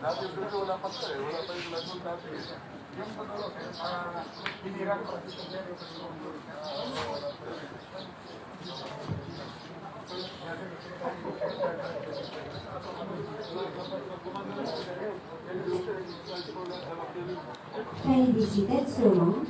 Dati dito wala pa ito eh. Wala pa yung lagun dati. Yung patulo, hinirang pa dito. Can you be seated, Sir Long?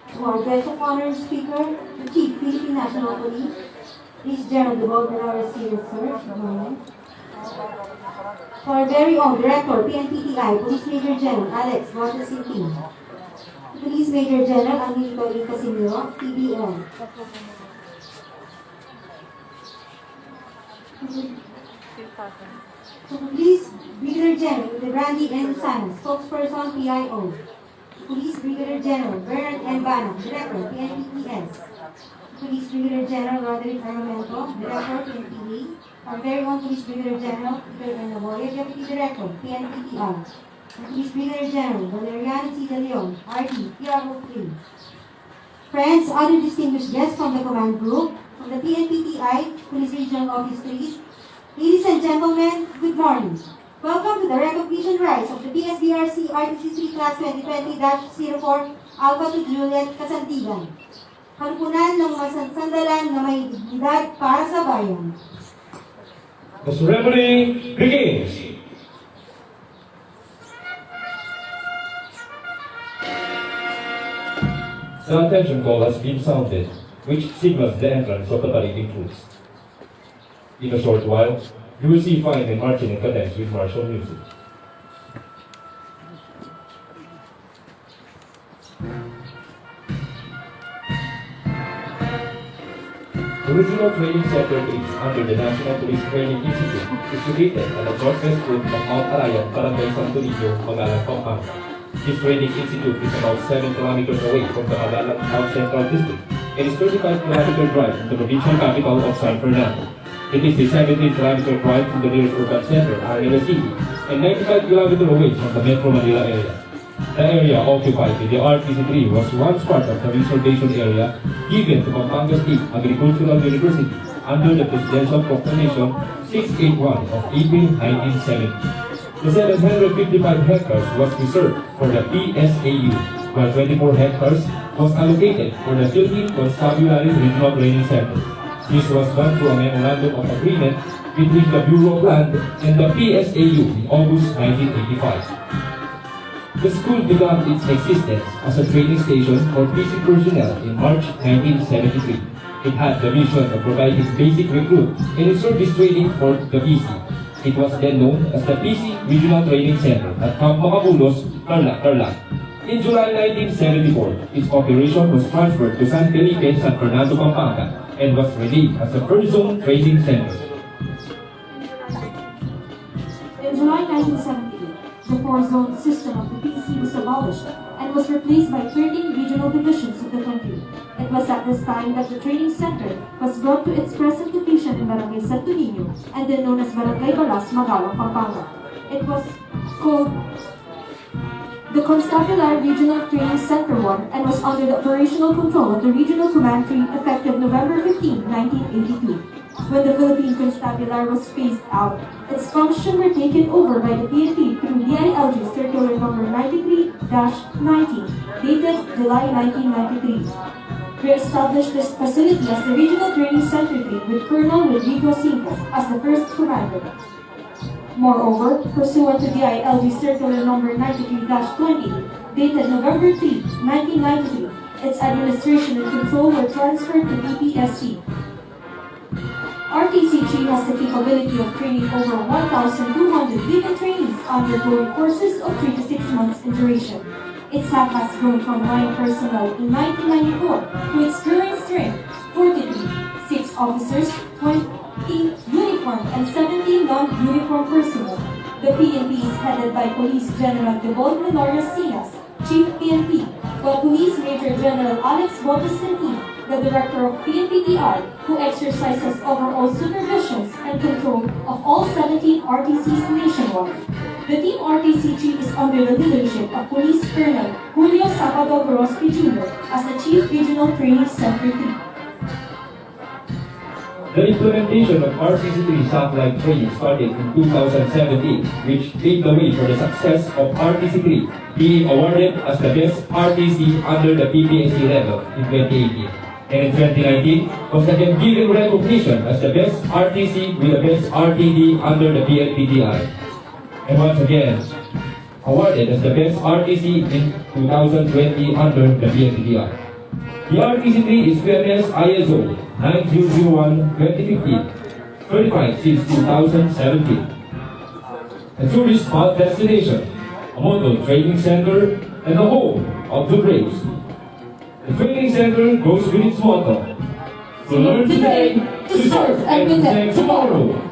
To our guest of honor speaker, the Chief Philippine National Police, Police General Duvall Bernardo Sr. Sir, good morning. To our very own Director, PNPTI, Police Major General Alex Watasinti, Police Major General Angelito Casimiro, PBL. To Police Brigadier General Brandy N. Sanas, Spokesperson PIO. Police Brigadier General Bernard N. Bana, Director, PNPTS. Police Brigadier General Roderick Armento, Director, PNPD. Our very own Police Brigadier General Peter N. Laboya, Deputy Director, PNPTR. Police Brigadier General Valeriano C. De Leon, RD, PRO 3. Friends, other distinguished guests from the command group, from the PNPTI, Police Regional Office 3, ladies and gentlemen, good morning. Welcome to the recognition rise of the PSBRC RTC3 Class 2020-04 Alpha to Juliet Kasantigan. Harpunan ng masandalan na may dignidad para sa bayan. The ceremony begins. The attention call has been sounded, which signals the entrance of the parading troops. In a short while, you will see fine and marching in cadence with martial music. The Regional Training Center is under the National Police Training Institute, is located at the northwest foot of Mount Arayan, Barangay Santo Niño, Magalang, Pampanga. This training institute is about 7 kilometers away from the Magalang South Central District and is 35-kilometer drive from the provincial capital of San Fernando. It is a 17-kilometer drive from the nearest urban center, Arevalo City, and 95 kilometers away from the Metro Manila area. The area occupied by the RTC3 was once part of the reservation area given to Pampanga State Agricultural University under the Presidential Proclamation 681 of April 1970. The 755 hectares was reserved for the PSAU, while 24 hectares was allocated for the Philippine Constabulary Regional Training Center. This was done through a memorandum of agreement between the Bureau of Land and the PSAU in August 1985. The school began its existence as a training station for PC personnel in March 1973. It had the mission of providing basic recruit and service training for the PC. It was then known as the PC Regional Training Center at Camp Macabulos, Tarlac. In July 1974, its operation was transferred to San Felipe, San Fernando, Pampanga, and was renamed as the First Zone Training Center. In July 1970, the four-zone system of the PC was abolished and was replaced by 13 regional divisions of the country. It was at this time that the training center was brought to its present location in Barangay Santo Niño and then known as Barangay Balas, Magalang, Pampanga. It was called the Constabulary Regional Training Center 1 and was under the operational control of the Regional Command 3 effective November 15, 1982. When the Philippine Constabulary was phased out, its functions were taken over by the PNP through DILG Circular Number 93-19, dated July 1993. We established this facility as the Regional Training Center 3 with Colonel Rodrigo Cinco as the first commander. Moreover, pursuant to DILG Circular Number 93-20, dated November 3, 1993, Its administration and control were transferred to BPSC. RTCG has the capability of training over 1,200 legal trainees undergoing courses of 3 to 6 months in duration. Its staff has grown from 9 personnel in 1994 to its current strength, 43, 6 officers, 20 uniformed and 17 non-uniformed personnel. The PNP is headed by Police General Devon Menorez Sinas, Chief PNP, while Police Major General Alex Botasenti, the Director of PNPTI, who exercises overall supervisions and control of all 17 RTCs nationwide. The Team RTCG is under the leadership of Police Colonel Julio Sabado Gorospe Jr. as the Chief Regional Training Center Team. The implementation of RTC3 satellite training started in 2017, which paved the way for the success of RTC3 being awarded as the best RTC under the PPSC level in 2018. And in 2019, was again given recognition as the best RTC with the best RTD under the PNPTI. And once again, awarded as the best RTC in 2020 under the PNPTI. The RTC3 is PMS ISO 9001-2015, certified since 2017. A tourist spot destination, a model training center, and the home of the Braves. The training center goes with its motto: to learn today, to serve and protect tomorrow.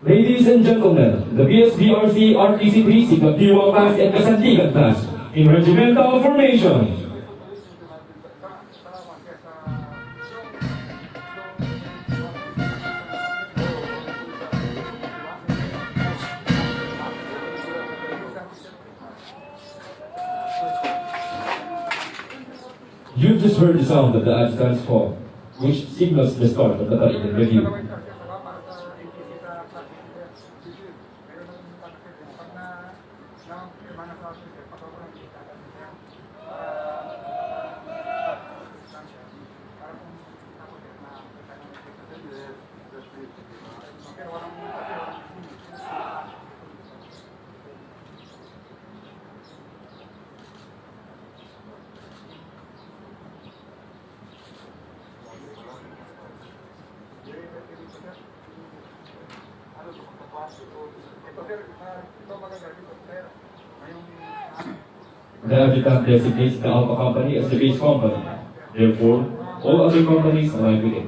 Ladies and gentlemen, the BSBRC RTC3 Sigatiwa class and Kasantigan class in regimental formation. You just heard the sound of the adjutant's call, which signals the start of the Tarigan review. The adjutant designates the Alpha Company as the base company. Therefore, all other companies align with it.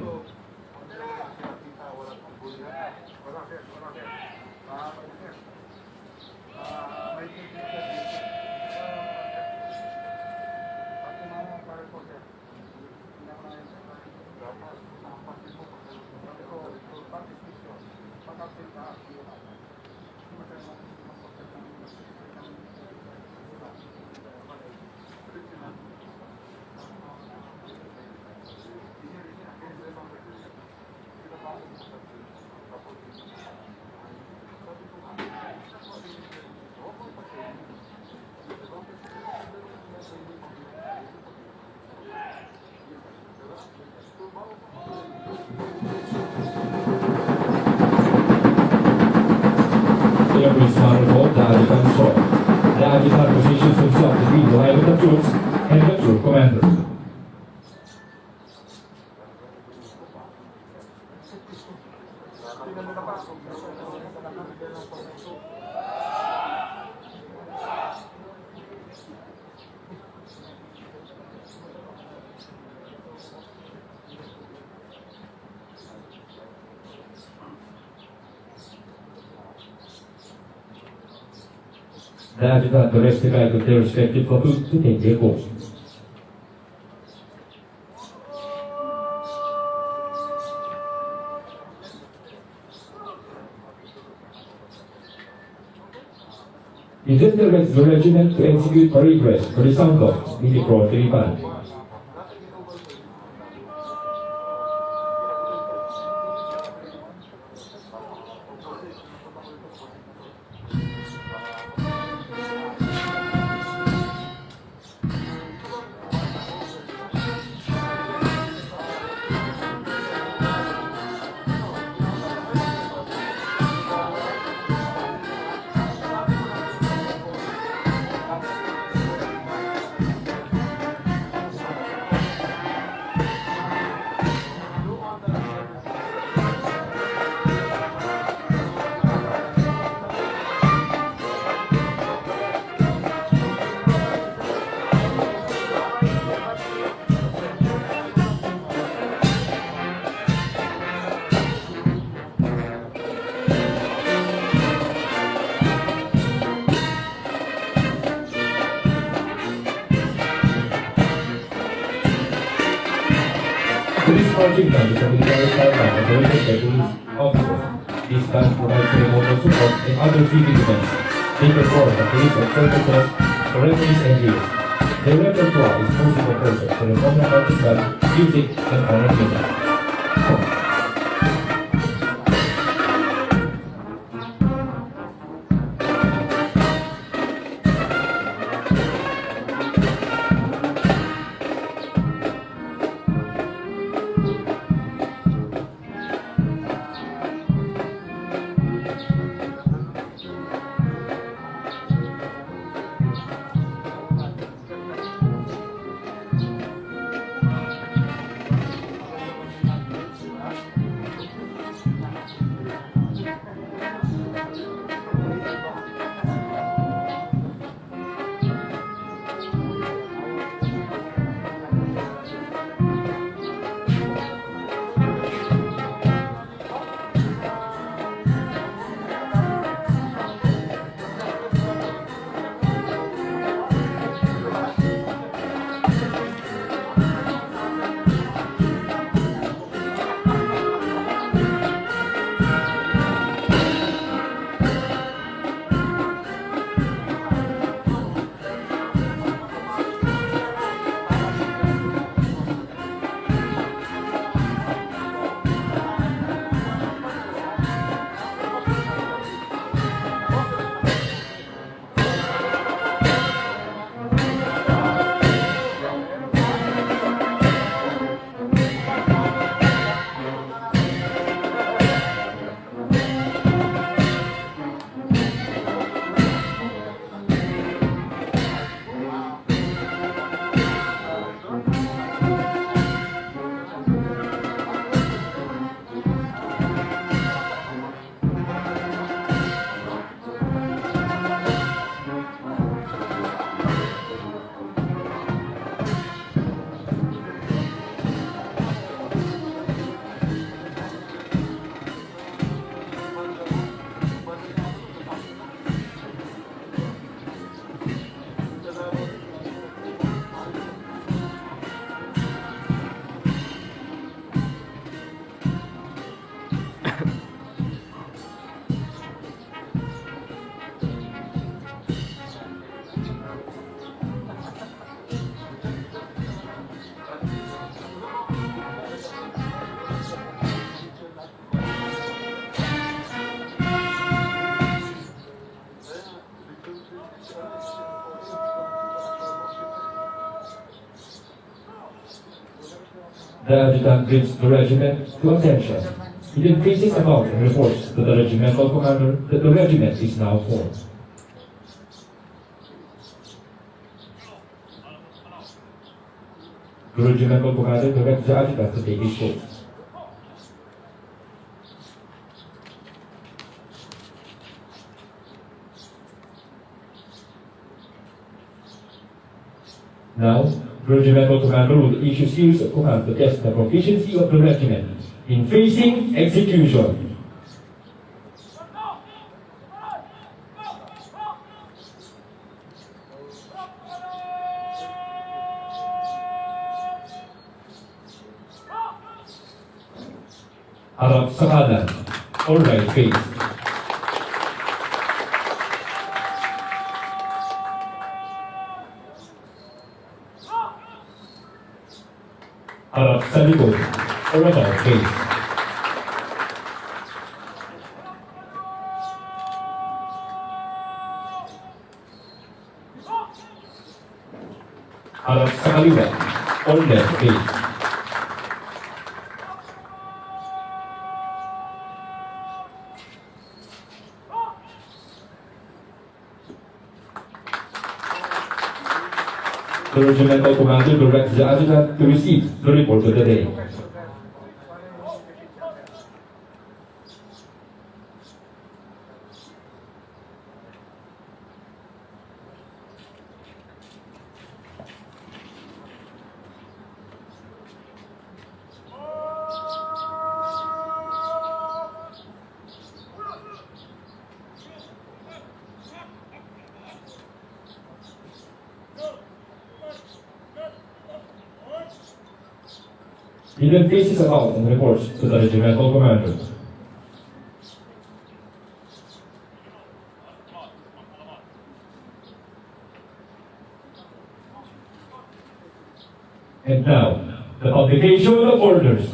Every smart revolt, the adjutant saw. The adjutant positions himself between the line of the troops and the troop commander. The adjutant directs the guide of their respective platoon to take their course. He then directs the regiment to execute parade dress for the sound of Mini-Pro Tiripan. Police marching band is a military style band operated by police officers. This band provides ceremonial support in other civic events. They perform at police and circuses, ceremonies and drills. Their repertoire is mostly composed of ceremonial marching band, music, and honor music. The adjutant brings the regiment to attention. He then faces about and reports to the regimental commander that the regiment is now formed. The regimental commander directs the adjutant to take his post. Now, the regimental commander will issue series of command to test the proficiency of the regiment in facing execution. Harap sa kanan, or right face. Harap sa likod. Original face. Harap sa kaliwa. Or left face. The regimental commander directs the adjutant to receive the report of the day. He then faces out and reports to the regimental commander. And now, the publication of orders.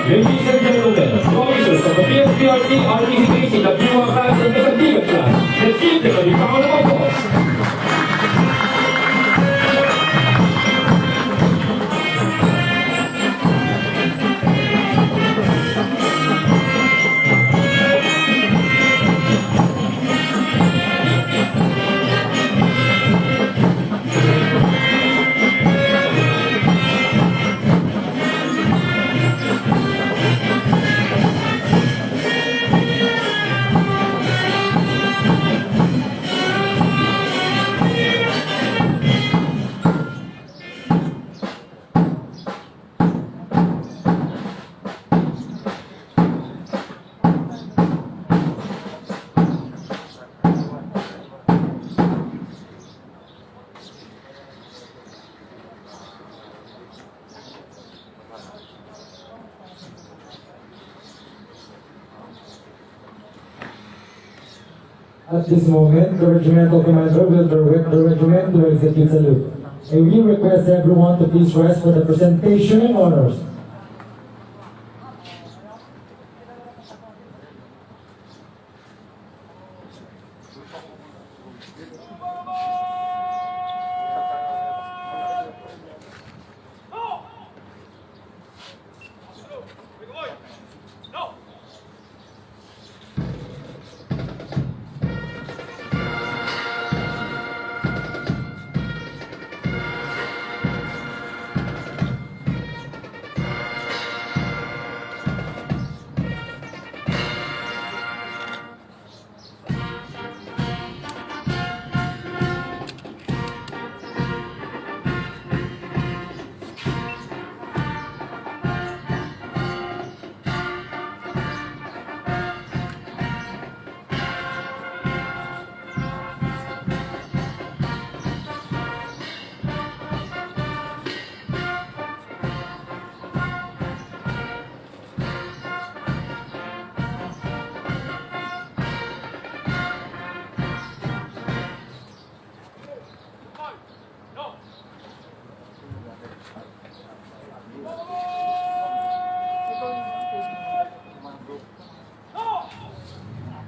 Ladies and gentlemen, officers of the PSPRT RTCPC W1 class and the Fatiga class, receive the round of applause. At this moment, the regimental commander will direct the regiment to execute salute. I will request everyone to please rise for the presentation and honors.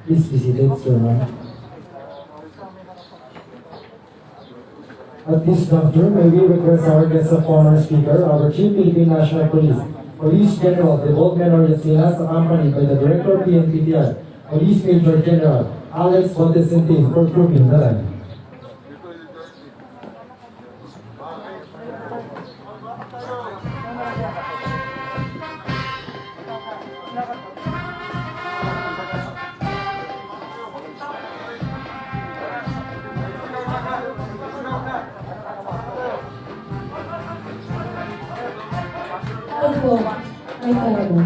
Please be seated, sir. At this juncture, may we request our guest of honor speaker, our Chief Philippine National Police, Police General Devot Menor Yasinas, accompanied by the Director PNPTI, Police Major General Alex Fontesentin, for trooping the line. Opo, ay talaga.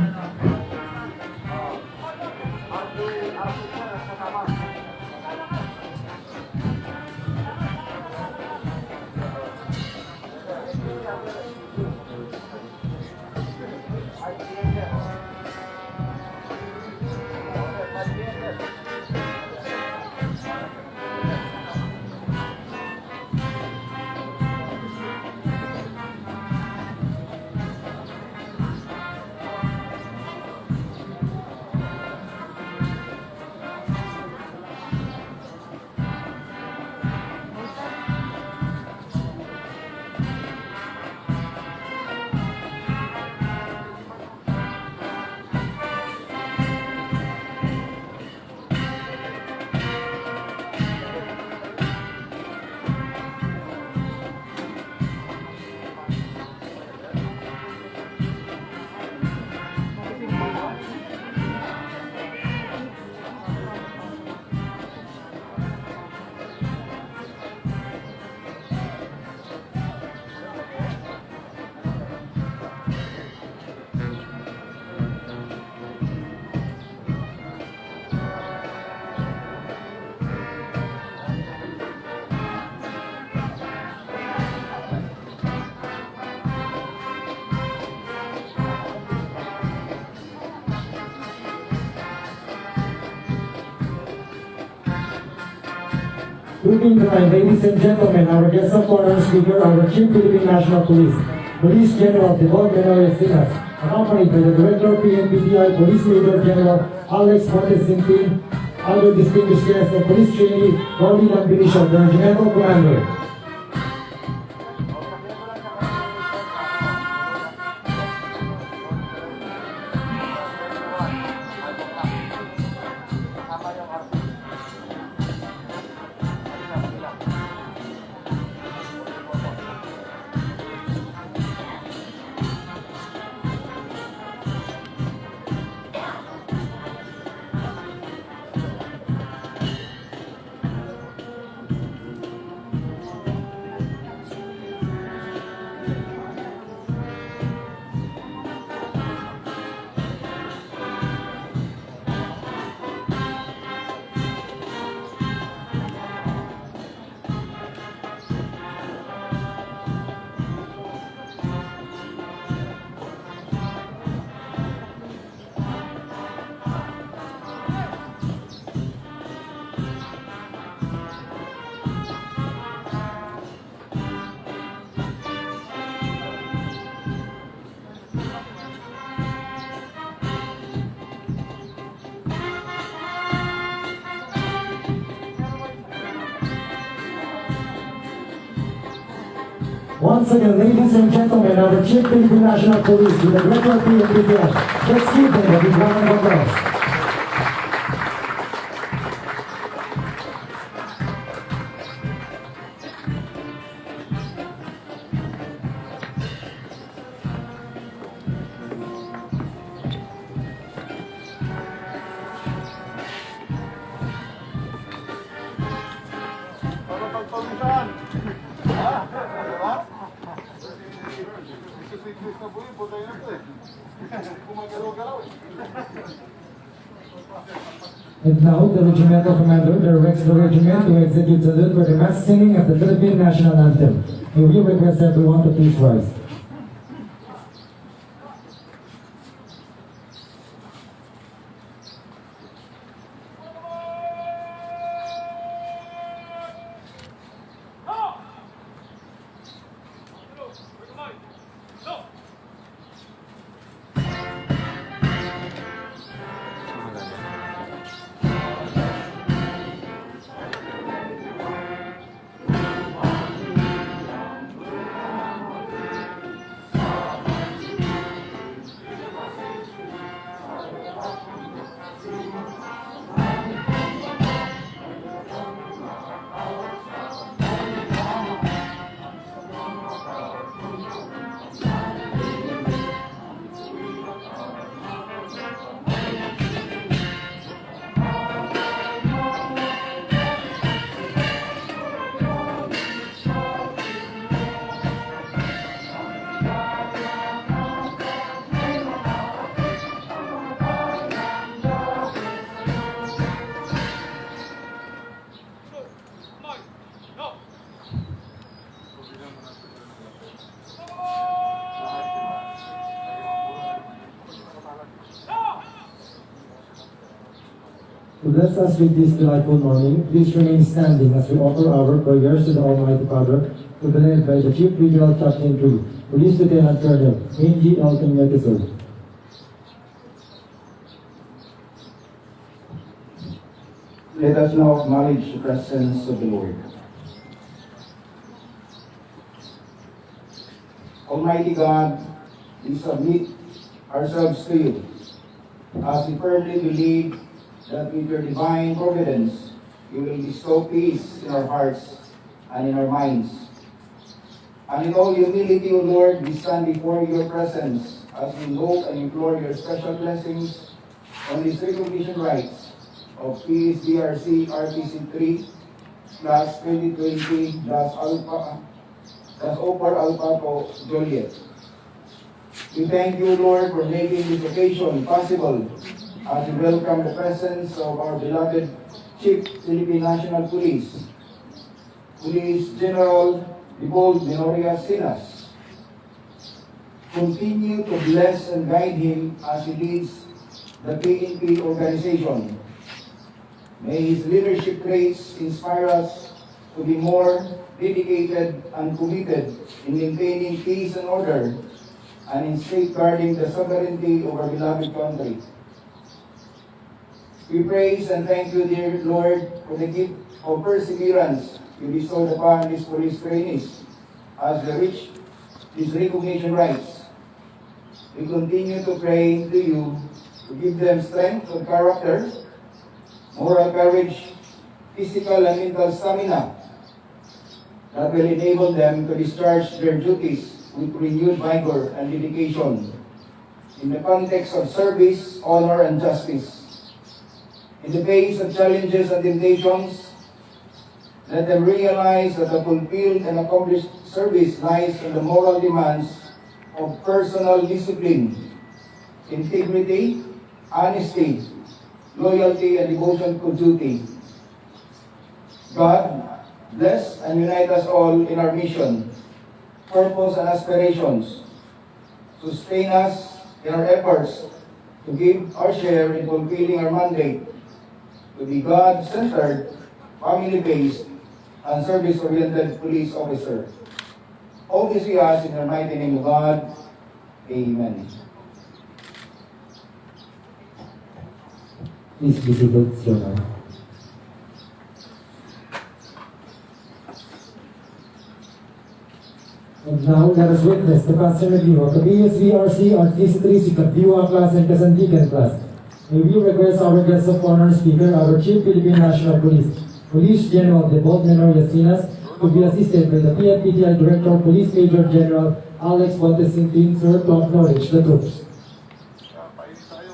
Moving the line, ladies and gentlemen, our guest of honor speaker, our Chief Philippine National Police, Police General Devot Menor Yasinas, accompanied by the Director PNPTI, Police Major General Alex Fontesentin, other distinguished guests, and Police Trainee Rolly Lambinicio, the Regimental Commander. Once again, ladies and gentlemen, our Chief Philippine National Police with the Director PNPTI. Let's give them a big round of applause. Para pagpawisan. Ha? Diba? Sweet-sweet na po yun, putay na po eh. Gumagalaw-galaw eh. And now, the Regimental Commander directs the regiment to execute salute for the mass singing of the Philippine National Anthem. May we request everyone to please rise. To bless us with this delightful morning, please remain standing as we offer our prayers to the Almighty Father, to be led by the Chief Regional Chaplain 2, Police Lieutenant Colonel Angie Elton Metisol. Let us now acknowledge the presence of the Lord. Almighty God, we submit ourselves to you as we firmly believe that with your divine providence, you will bestow peace in our hearts and in our minds. And in all humility, O Lord, we stand before your presence as we invoke and implore your special blessings on these recognition rights of PSBRC RTC 3 class 2020 Alpha Opar Alpha Joliet. We thank you, Lord, for making this occasion possible as we welcome the presence of our beloved Chief Philippine National Police, Police General Dibald Menoria Sinas. Continue to bless and guide him as he leads the PNP organization. May his leadership traits inspire us to be more dedicated and committed in maintaining peace and order and in safeguarding the sovereignty of our beloved country. We praise and thank you, dear Lord, for the gift of perseverance you bestowed upon these police trainees as they reach these recognition rights. We continue to pray to you to give them strength of character, moral courage, physical and mental stamina that will enable them to discharge their duties with renewed vigor and dedication in the context of service, honor, and justice. In the face of challenges and temptations, let them realize that a fulfilled and accomplished service lies in the moral demands of personal discipline, integrity, honesty, loyalty, and devotion to duty. God, bless and unite us all in our mission, purpose, and aspirations. Sustain us in our efforts to give our share in fulfilling our mandate to be God-centered, family-based, and service-oriented police officer. All this we ask in the mighty name of God. Amen. Please be seated, Sir. And now, let us witness the pass and review of the PSVRC RTC 3 Sikatiwa class and Kasantigan class. May we request our guest of honor speaker, our Chief Philippine National Police, Police General Dibald Menoria Sinas, to be assisted by the PNPTI Director, Police Major General Alex Bontesintin, sir, to acknowledge the troops. Painis tayo.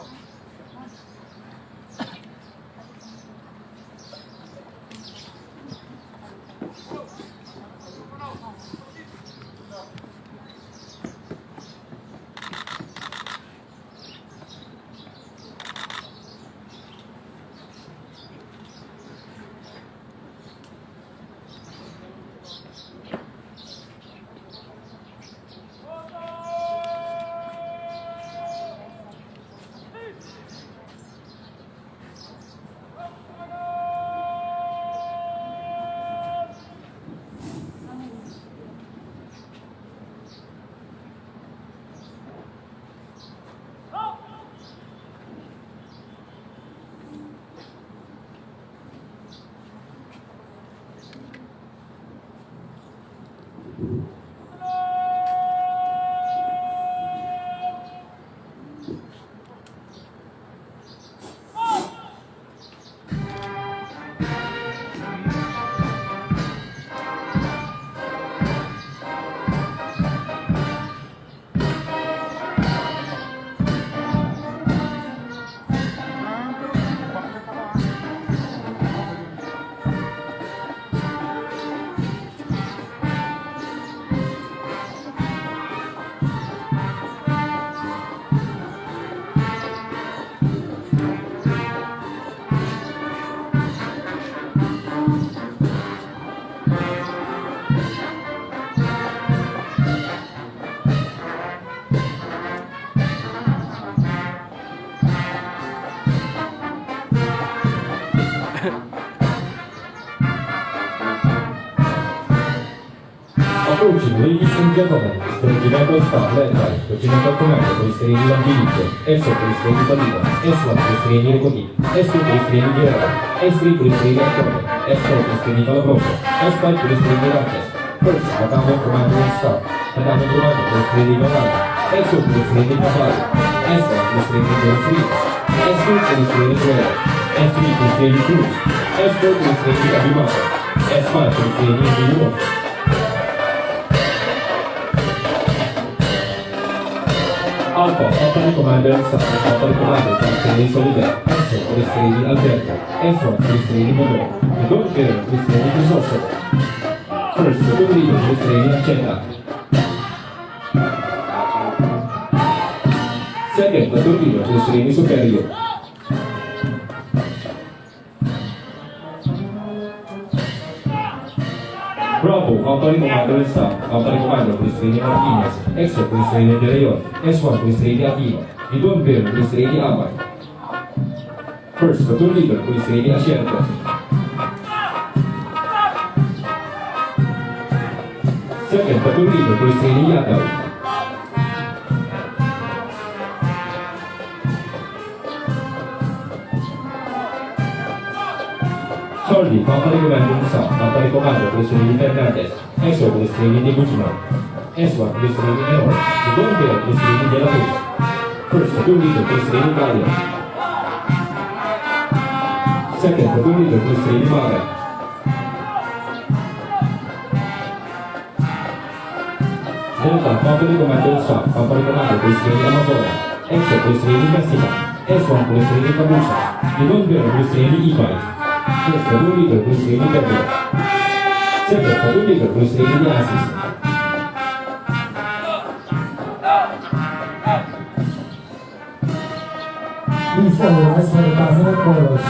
Approaching, ladies and gentlemen, is the regimental staff led by Regimental Commander Police Trainee Lambilito, SO Police Trainee Baliba, S1 Police Trainee Reconi, S2 Police Trainee Guerrero, S3 Police Trainee Antonio, S4 Police Trainee Calabroso, S5 Police Trainee Rantes. First, Battalion Commander and Staff, Battalion Commander Police Trainee Manalo, SO Police Trainee Papalo, S1 Police Trainee Dorofrio, S2 Police Trainee Guerrero, S3 Police Trainee Cruz, S4 Police Trainee Abimaco, S5 Police Trainee Guillermo. Alpha, Company Commander and Staff, Company Commander Police Trainee Solider, SO Police Trainee Alberto, S1 Police Trainee Mono, Lieutenant Colonel Police Trainee Crisostomo. First, Platoon Leader Police Trainee Ancheta. Second, Platoon Leader Police Trainee Superior. Bravo, Company Commander and Staff, Company Commander Police Trainee Martinez, EXO Police Trainee De Leon, S1 Police Trainee Aquino, Lidon Bell Police Trainee Abay. First, Platoon Leader Police Trainee Asierto. Second, Platoon Leader Police Trainee Yataw. Charlie, Company Commander and Staff, Company Commander Police Trainee Fernandez, EXO Police Trainee De Guzman, S1 Police Trainee Menor, Lidon Bell Police Trainee De La Cruz. First, Platoon Leader Police Trainee Galia. Second, Platoon Leader Police Trainee Magay. Delta, Company Commander and Staff, Company Commander Police Trainee Amazona, EXO Police Trainee Mestica, S1 Police Trainee Cabusas, Lidon Bell Police Trainee Ibay. First, Platoon Leader Police Trainee Pedro. Second, Platoon Leader Police Trainee Yasis. Please rise for the passing of colors.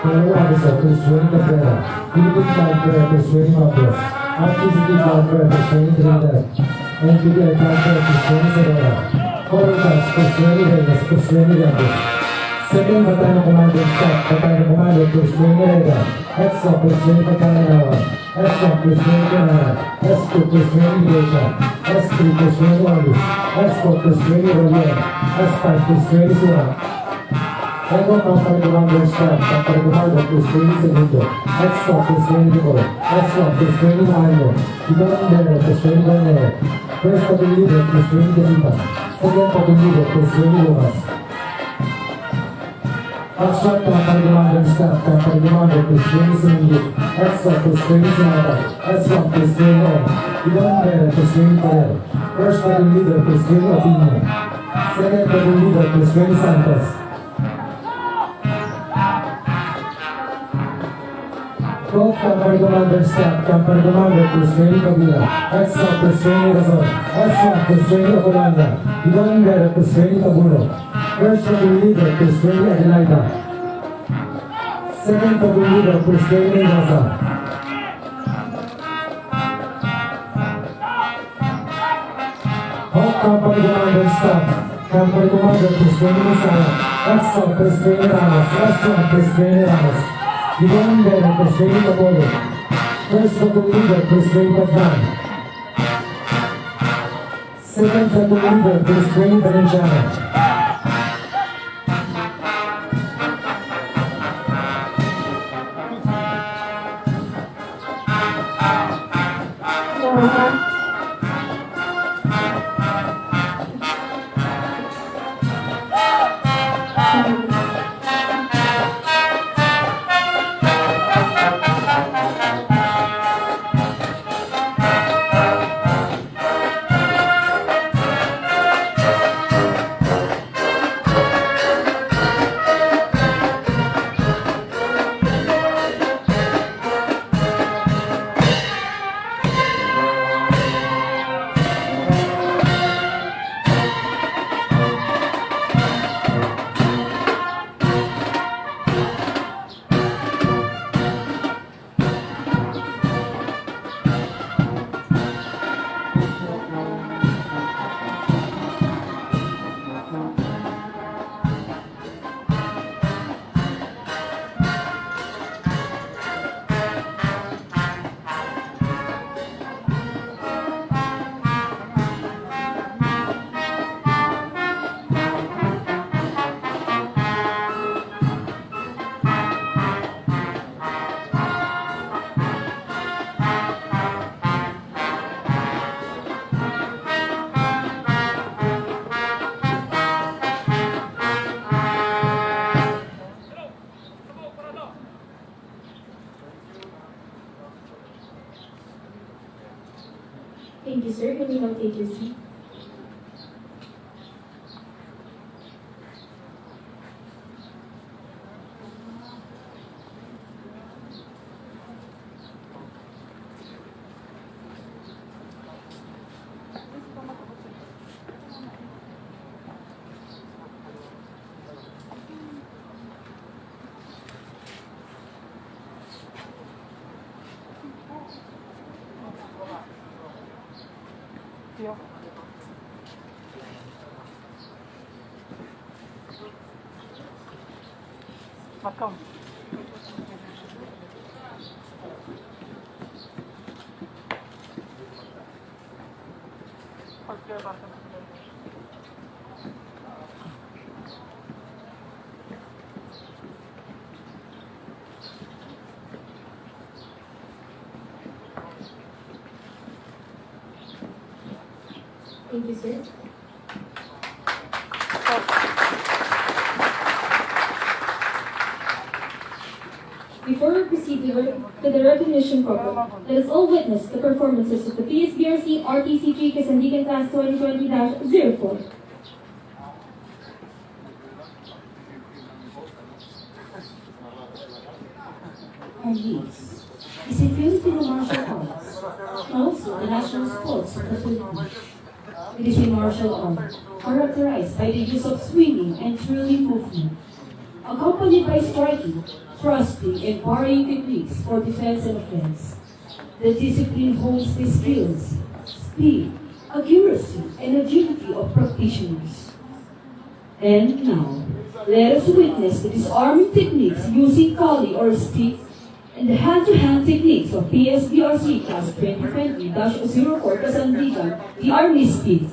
Color Officer Police Trainee Cabrera, Philippine Flight Career Police Trainee Maples, RTCT Flight Career Police Trainee Trinidad, NPDI Flight Career Police Trainee Serena, Color Guards Police Trainee Reyes, Police Trainee Reyes. Second Battalion Commander and Staff, Battalion Commander Police Trainee Rega, EXO Police Trainee Pagkanawa, S1 Police Trainee Canara, S2 Police Trainee Geisha, S3 Police Trainee Olis, S4 Police Trainee Rolian, S5 Police Trainee Surat. Second Company Commander and Staff, Company Commander Police Trainee Segundo, EXO Police Trainee Nicol, S1 Police Trainee Mario, Lieutenant Colonel Police Trainee Garnero, First Platoon Leader Police Trainee Casita, Second Platoon Leader Police Trainee Lumas. Action Company Commander and Staff, Company Commander Police Trainee Siningit, EXO Police Trainee Sinata, S1 Police Trainee Om, Lieutenant Colonel Police Trainee Torel, First Platoon Leader Police Trainee Opinion, Second Platoon Leader Police Trainee Santos. Both Company Commander and Staff, Company Commander Police Trainee Kabila, EXO Police Trainee Razon, S1 Police Trainee Ocolanda, Lieutenant Colonel Police Trainee Tabuno, First Platoon Leader Police Trainee Adelaida, Second Platoon Leader Police Trainee Mendoza. Both Company Commander and Staff, Company Commander Police Trainee Misaya, EXO Police Trainee Ramos, S1 Police Trainee Ramos, Lieutenant Colonel Police Trainee Capolo, First Platoon Leader Police Trainee Patman, Second Platoon Leader Police Trainee Valenciano. Thank you, sir. You may now take your seat. Welcome. Thank you, sir. Before we proceed to the recognition program, let us all witness the performances of the PSBRC RTC3 Kasandigan Class 2020-04. And this is a Filipino martial arts, also the national sports of the Philippines. It is a martial art characterized by the use of swinging and twirling movement, accompanied by striking, thrusting, and parrying techniques for defense and offense. The discipline holds the skills, speed, accuracy, and agility of practitioners. And now, let us witness the disarming techniques using kali or stick and the hand-to-hand techniques of PSBRC Class 2020-04 Kasandigan, the Army Speed.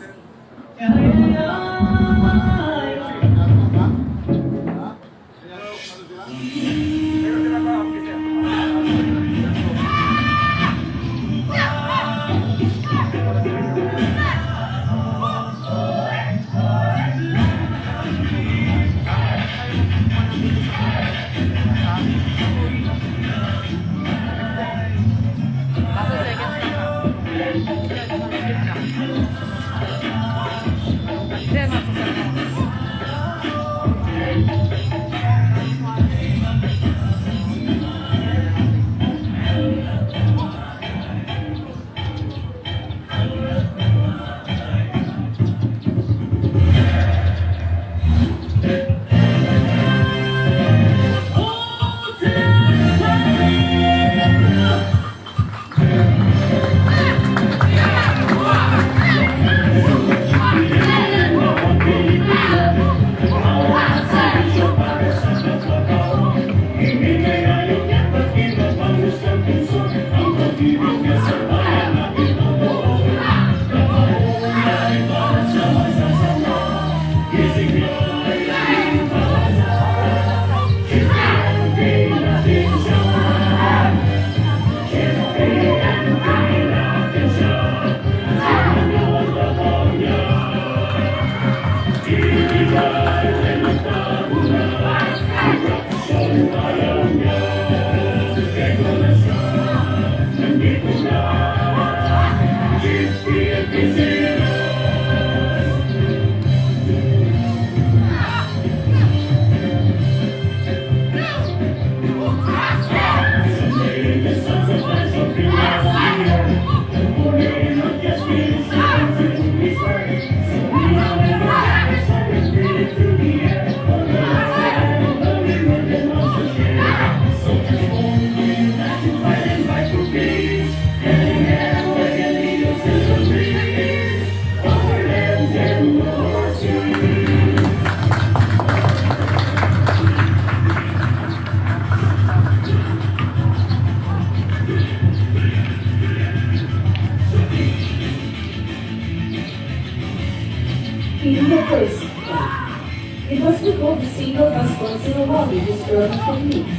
In the first fight, it was recalled the single response in a volley with early techniques.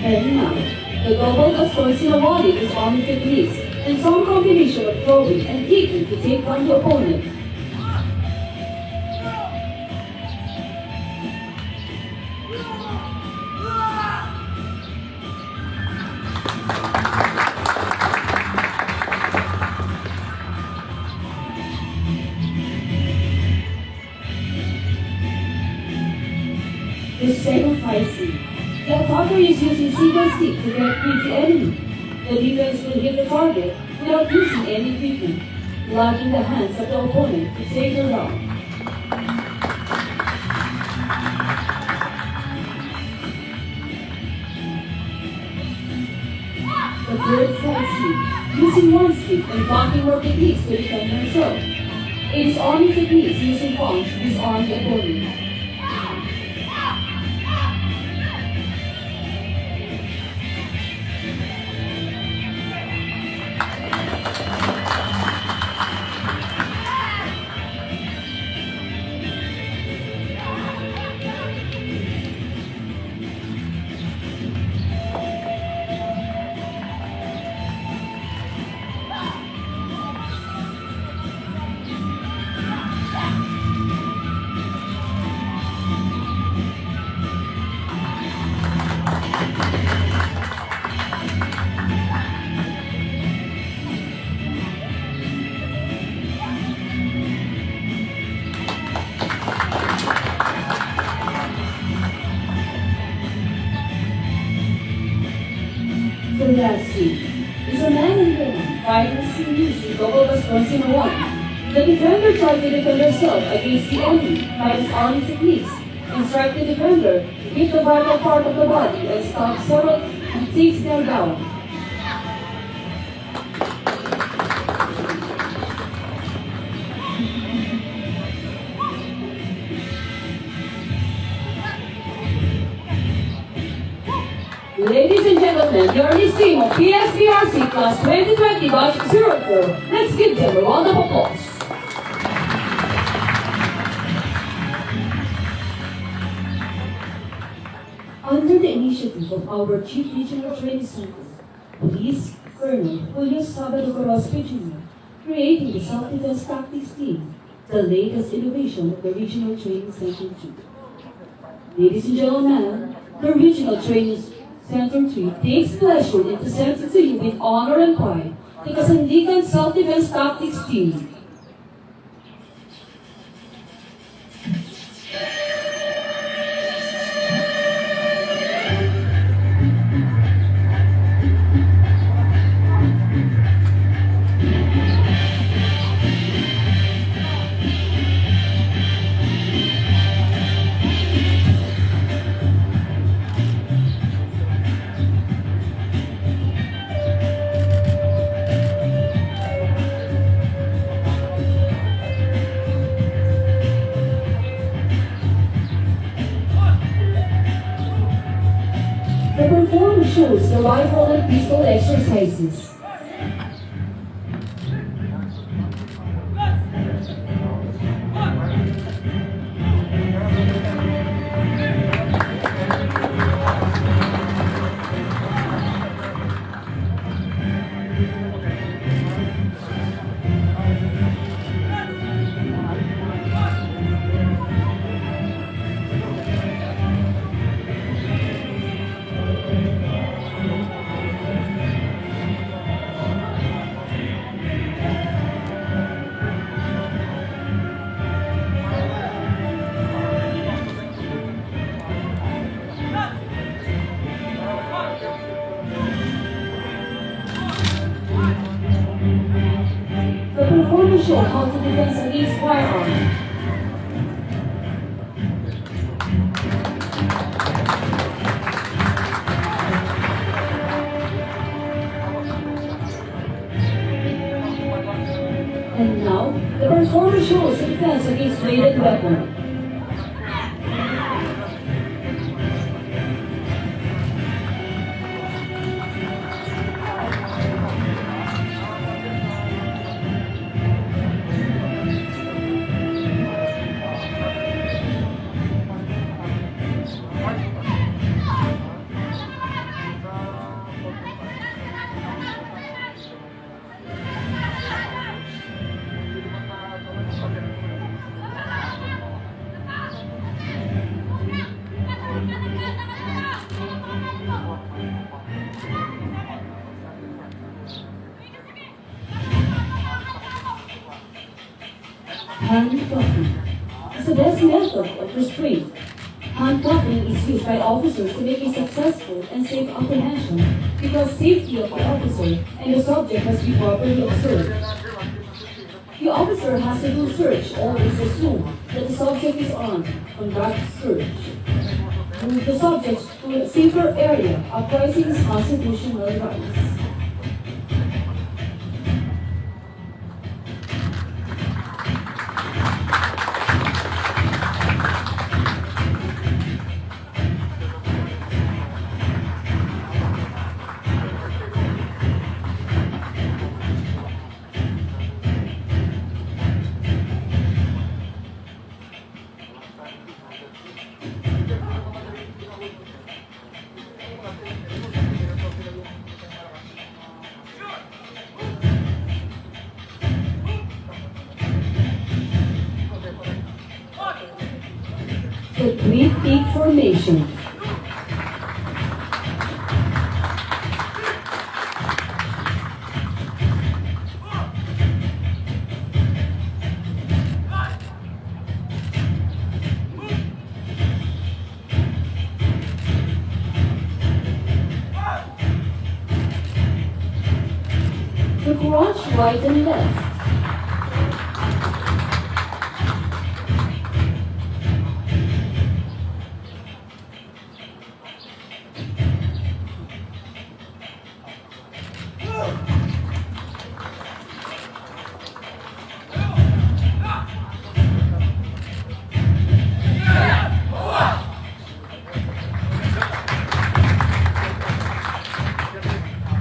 And now, The global Wisconsin wallet is army techniques and some combination of throwing and kicking to take down the opponent. The second fight scene. The attacker is using single stick to get rid of the enemy. The defense will hit the target without using any equipment, locking the hands of the opponent to take the round. The third fight scene. Using one stick and blocking more techniques to defend himself. It is army techniques using punch to disarm the opponent. The last scene is a man and woman fighting seriously double Wisconsin one. The defender tried to defend herself against the enemy by his army techniques and strike the defender, hit the vital part of the body and stop several and takes them down. Ladies and gentlemen, you're listening of PSBRC Class 2020-04. Let's give them a round of applause. Under the initiative of our Chief Regional Training Center, Police Colonel Julio Sabado Gorospe Jr., creating the Self-Defense Tactics Team, the latest innovation of the Regional Training Center 2. Ladies and gentlemen, the Regional Training Center 3 takes pleasure in presenting to you with honor and pride the Kasandigan Self-Defense Tactics Team. The performance shows the rifle and pistol exercises. The performance show how to defend against firearms. And now, the performance shows defense against weighted weapons. Handcuffing is the best method of restraint. Handcuffing is used by officers to make a successful and safe apprehension because safety of the officer and the subject must be properly observed. The officer has to do search, always assume that the subject is armed, conduct search. Move the subject to a safer area, uprising his constitutional rights. The Great Peak Formation. The crotch right and left.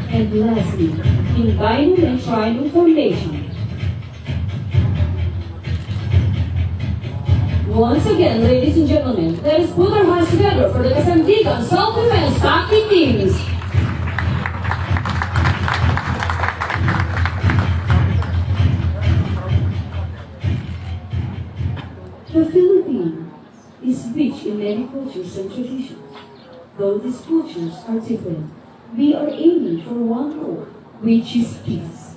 And lastly, in binum and trinum formation. Once again, ladies and gentlemen, let us put our hands together for the Kasandigan Self-Defense Tactic Teams. The Philippines is rich in many cultures and traditions. Though these cultures are different, we are aiming for one goal, which is peace.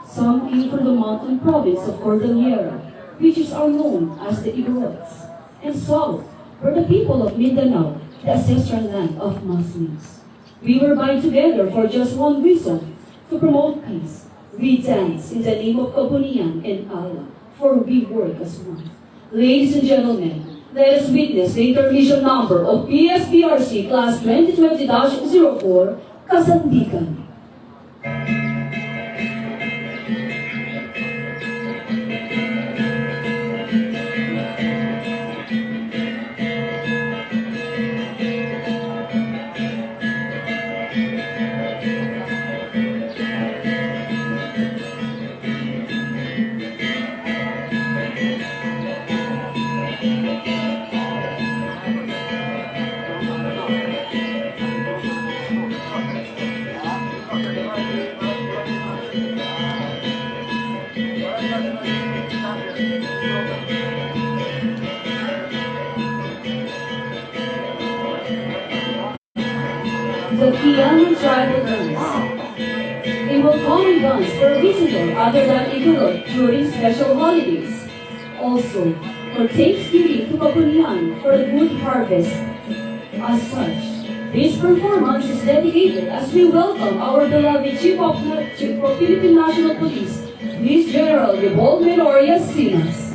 Some came from the mountain province of Cordillera, which is are known as the Igorots, and south were the people of Mindanao, the ancestral land of Muslims. We were bind together for just one reason, to promote peace. We dance in the name of Kabunian and Allah, for we work as one. Ladies and gentlemen, let us witness the intermission number of PSBRC Class 2020-04, Kasandigan. The Kiaman tribal dance. They will common dance for a visitor other than Igorot during special holidays. Also, for Thanksgiving to Kabunian for a good harvest. As such, this performance is dedicated as we welcome our beloved Chief of Philippine National Police, Police General Rebold Menoria Sinas.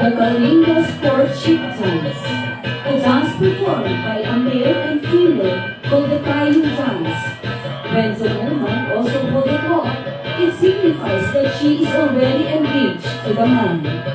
The Kalinga Courtship Dance, a dance performed by a male and female called the Kayu Dance. When the woman also hold it off, it signifies that she is already engaged to the man.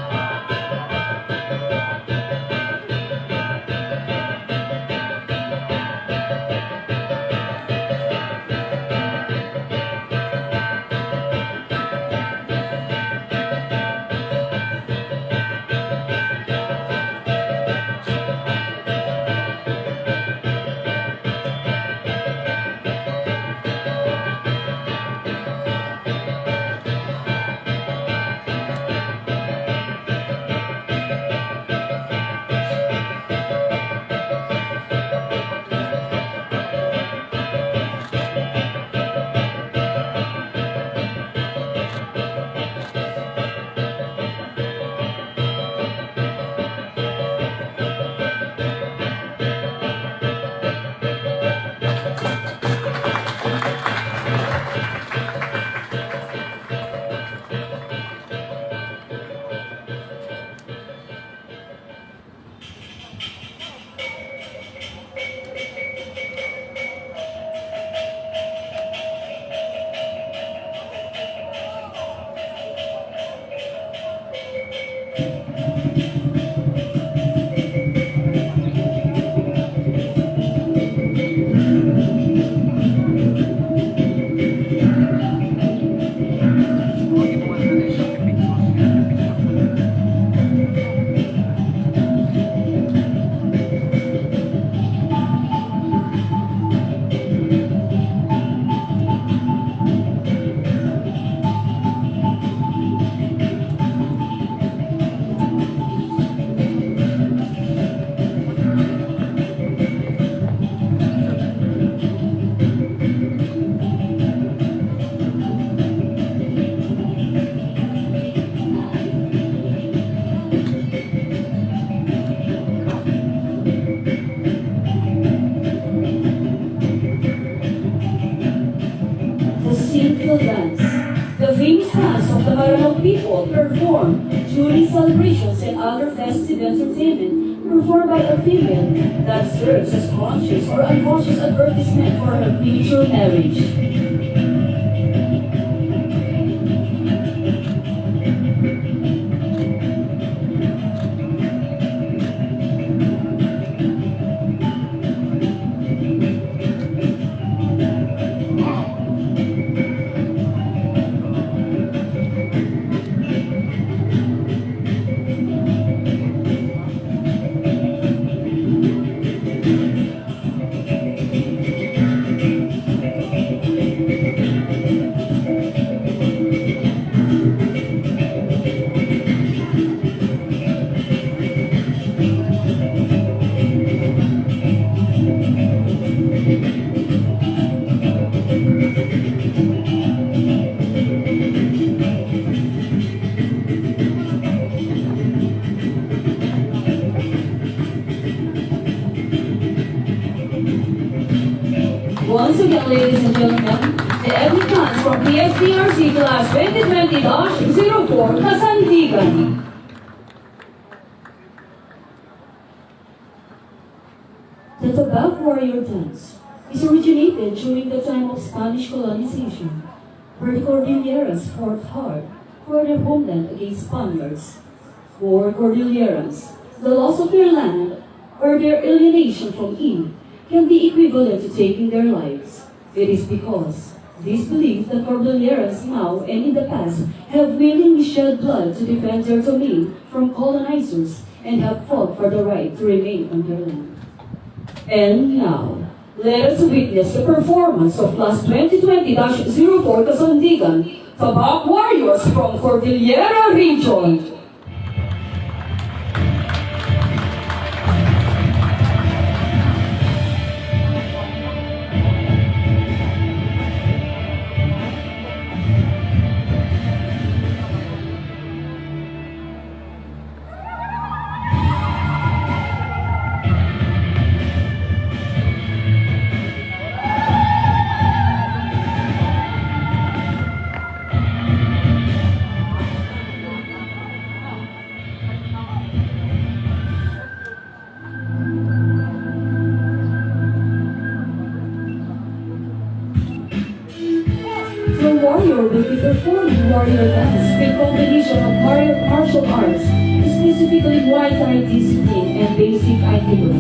of the Maranao people performed during celebrations and other festive entertainment performed by a female that serves as conscious or unconscious advertisement for her future marriage. Once again, ladies and gentlemen, the applicants from PSDRC Class 2020-04 Kasandigan. The Tabac Warrior Dance is originated during the time of Spanish colonization, where the Cordilleras fought hard for their homeland against Spaniards. For Cordilleras, the loss of their land or their alienation from it can be equivalent to taking their lives. It is because these believe that Cordilleras now and in the past have willingly shed blood to defend their domain from colonizers and have fought for the right to remain on their land. And now, let us witness the performance of Class 2020-04 Kasandigan, Tabac Warriors from Cordillera Region. The warrior will be performing warrior dance with combination of martial arts, specifically Muay Thai discipline and basic Aikido.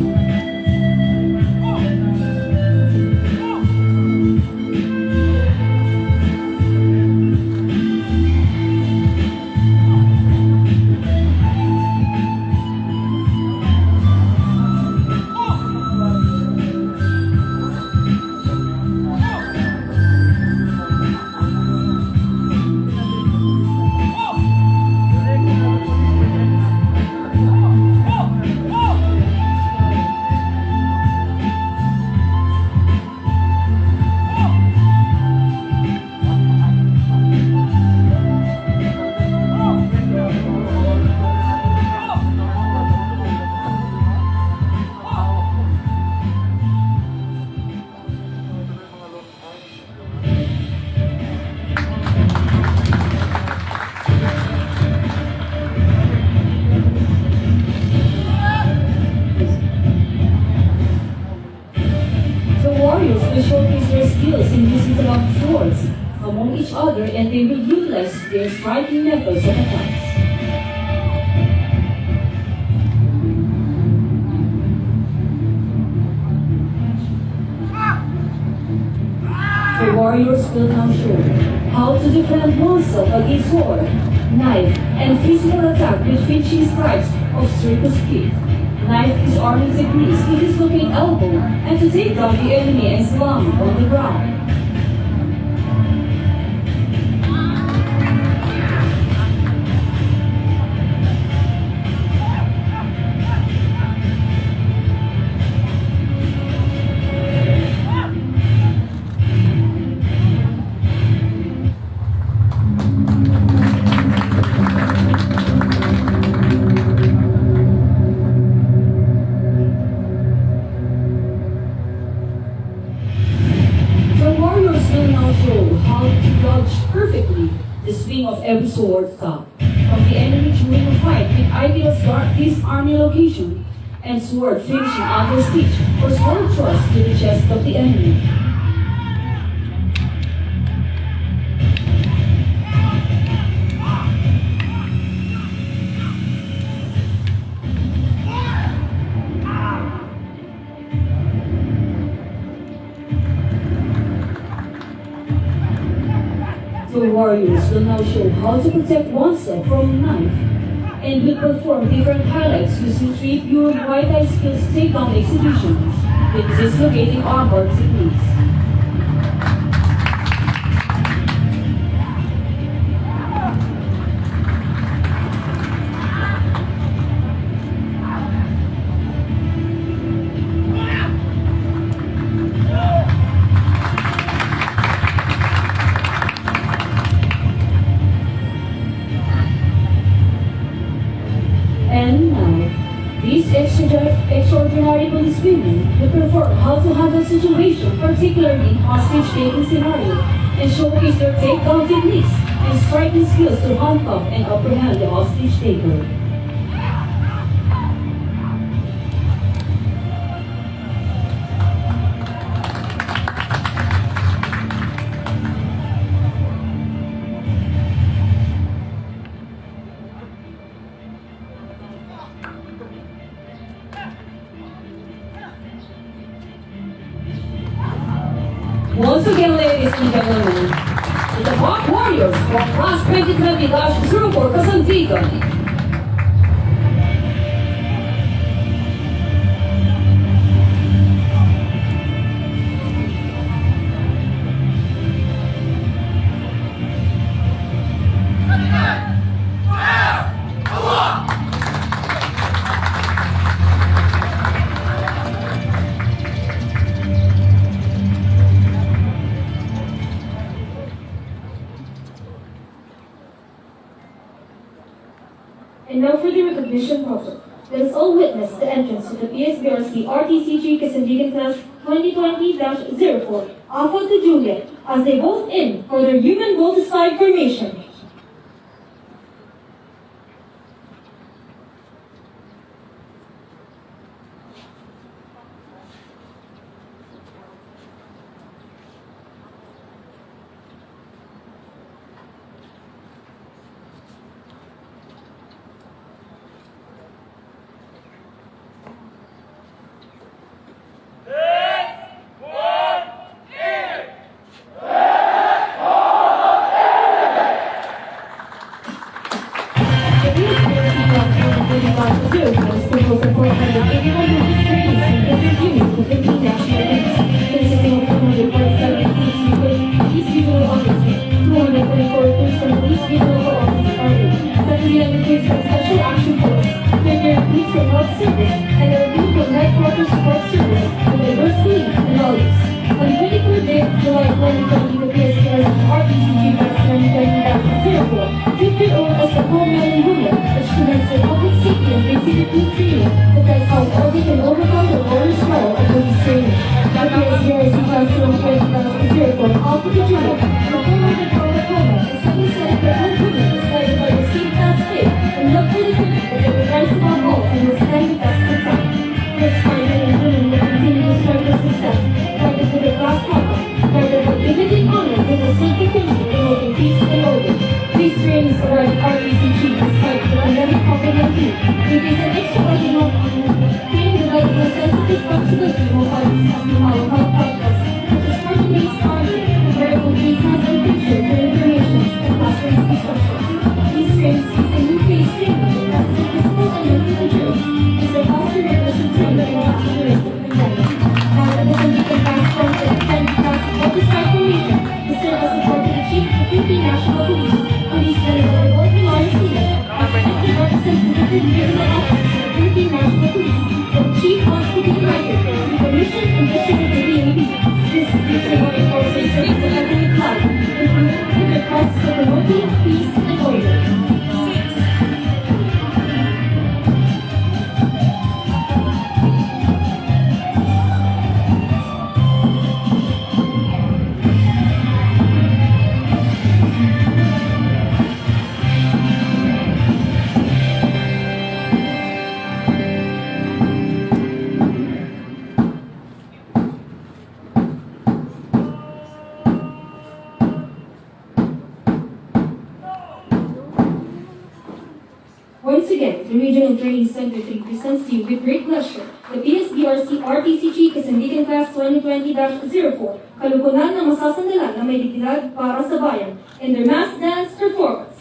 Will showcase their skills in using the long swords among each other, and they will utilize their striking methods of attacks. The warriors will now show how to defend oneself against sword, knife, and physical attack with finishing strikes of circus kick. Knife is arming techniques to dislocate elbow and to take down the enemy and slam on the ground. perfectly the swing of every sword cut from the enemy during a fight with ideal start this army location and sword finishing under stitch for sword thrust to the chest of the enemy. The warriors will now show how to protect oneself from a knife and will perform different highlights using 3 pure Muay Thai skills takedown executions with dislocating armbar techniques. And now, these extraordinary policewomen will perform how to handle situation, particularly in hostage-taking scenario, and showcase their takedown techniques and striking skills to handcuff and apprehend the hostage taker. Once again, ladies and gentlemen, the Hawk Warriors from Class 2020-04 Kasandigan. And now for the recognition proper. Let us all witness the entrance to the PSBRC RTCG Kasandigan Class 2020-04 Alpha to Juliet as they vote in for their human voltified formation. National Police, Police General National Police, Once again, the Regional Training Center 3 presents to you with great pleasure the PSBRC RTCG Kasandigan Class 2020-04, kalukunan na masasandalan na may dignidad para sa bayan, in their mass dance performance.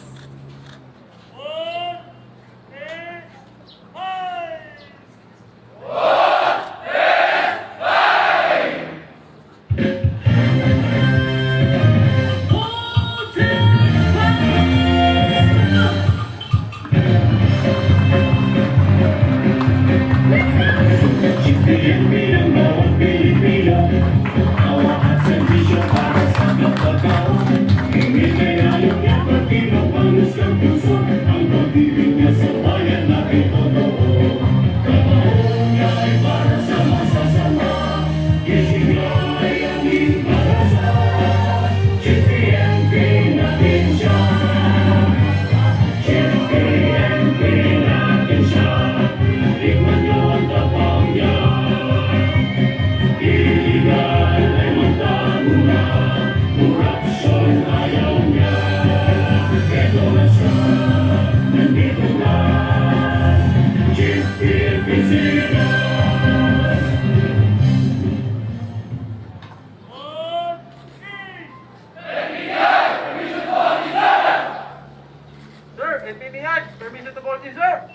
Sir, NPBI, permission to board in, sir.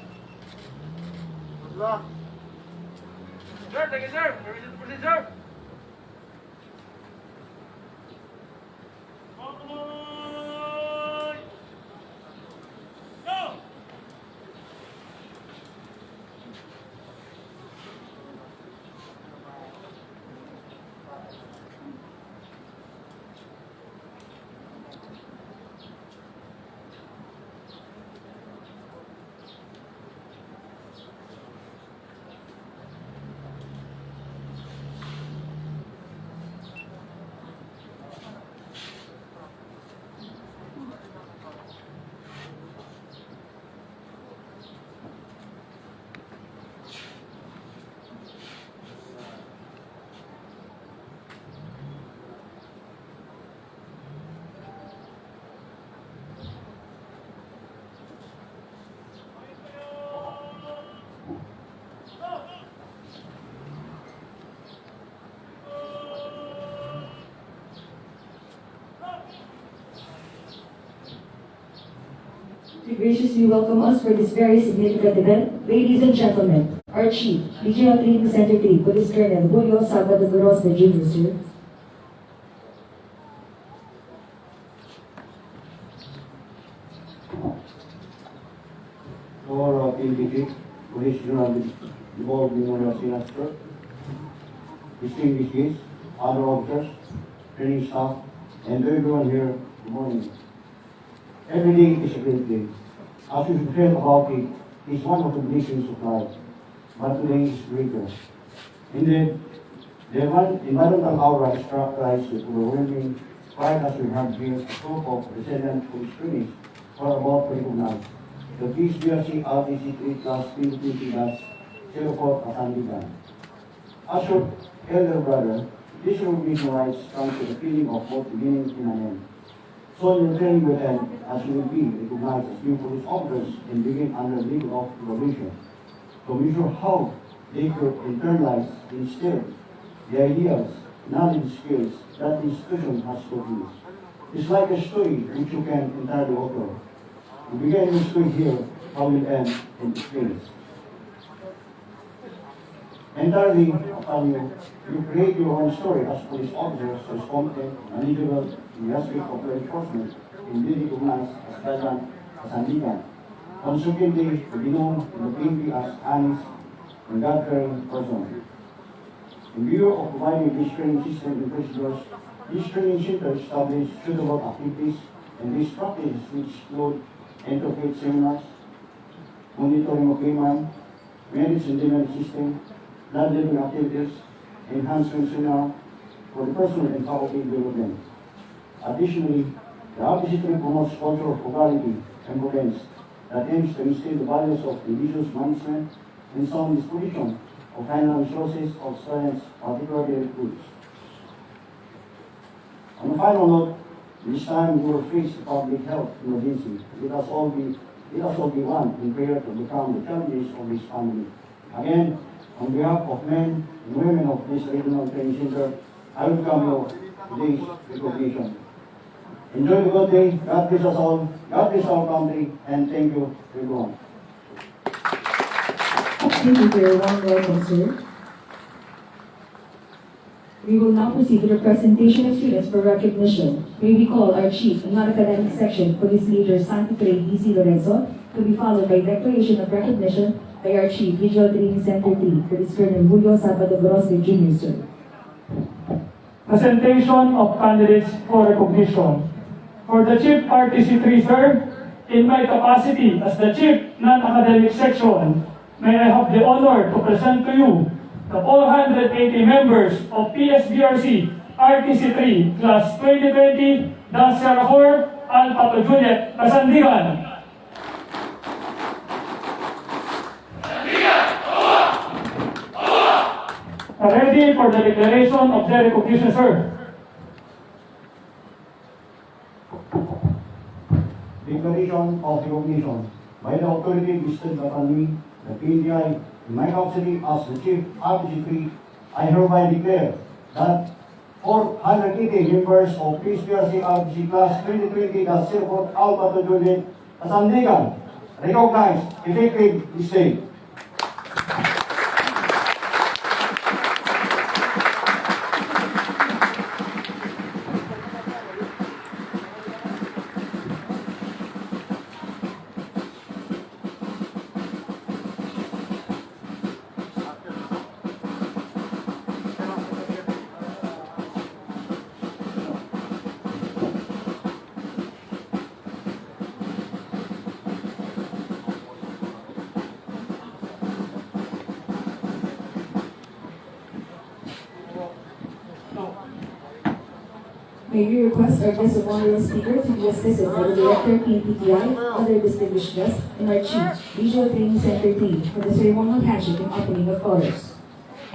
Sir, thank you, sir. Permission to proceed, sir. To graciously welcome us for this very significant event, ladies and gentlemen, our Chief, Regional Training Center 3, Police Colonel Julio Salvador Grosne Jr., sir. For PNP, Police General Devolved Memorial Senator, distinguished guests, other officers, training staff, and everyone here, good morning. Every day is a great day. As we said about it, it's one of the blessings of life, but today is greater. Indeed, the environmental aura is characterized with overwhelming pride as we have here a group of resident police trainees for about 25 nights. The PSBRC RTC3 Class 2020-04 Kasandigan. As your elder brother, this recognition rights comes with a feeling of both beginning and an end. So your training will end as you will be recognized as new police officers and begin under legal of probation. To measure how they could internalize, instill the ideas, knowledge, skills that the institution has taught you. It's like a story which you can entirely alter. You begin your story here, how will end in this place. Entirely upon you, you create your own story as police officers as competent and legal in the aspect of law enforcement and be recognized as guardian Kasandigan. Consequently, to be known in the PNP as honest and God-fearing person. In view of providing this training system and procedures, this training center established suitable activities and these practices which include interfaith seminars, monitoring of payment, marriage and demand system, blood living activities, enhancement seminar for the personal and faculty development. Additionally, the RTC promotes culture of frugality and prudence that aims to instill the values of religious management and sound disposition of final resources of students, particularly recruits. On a final note, this time we will face a public health emergency. Let us all be let us all be one in prayer to become the challenges of this family. Again, on behalf of men and women of this regional training center, I welcome you to today's recognition. Enjoy the good day. God bless us all. God bless our country. And thank you, everyone. Thank you for your warm welcome, sir. We will now proceed to the presentation of students for recognition. May we call our Chief of Non-Academic Section, Police Leader Santi Frey D.C. Lorenzo, to be followed by declaration of recognition by our Chief, Visual Training Center 3, Police Colonel Julio Sabado Grosque Jr., sir. Presentation of candidates for recognition. For the Chief RTC3, sir, in my capacity as the Chief Non-Academic Section, may I have the honor to present to you the 480 members of PSBRC RTC3 Class 2020 Sierra 4 Alpha to Juliet, Kasandigan. Ready for the declaration of their recognition, sir. Declaration of recognition. By the authority listed upon me, the PNDI, in my capacity as the Chief RTC3, I hereby declare that 480 members of PSBRC RTC Class 2020-04 Alpha to Juliet, Kasandigan, recognized effective this day. May we request our guest of honor speaker to be assisted by the Director, PNPTI, other distinguished guests, and our Chief, Visual Training Center 3, for the ceremonial handshake and opening of colors.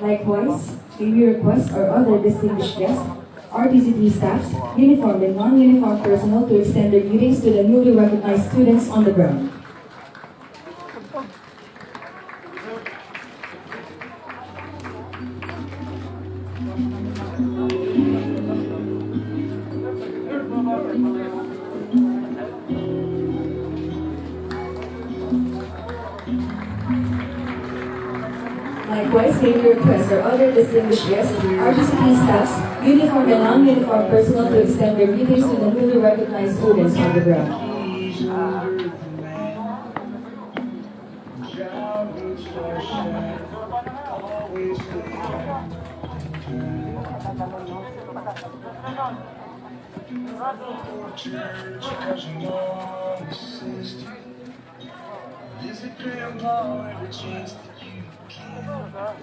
Likewise, may we request our other distinguished guests, RTC3 staffs, uniformed and non-uniformed personnel to extend their greetings to the newly recognized students on the ground. Likewise, may we request our other distinguished guests, RTC3 staffs, uniformed and non-uniformed personnel to extend their greetings to the newly recognized students on the ground. Visit Grandpa every chance that you can.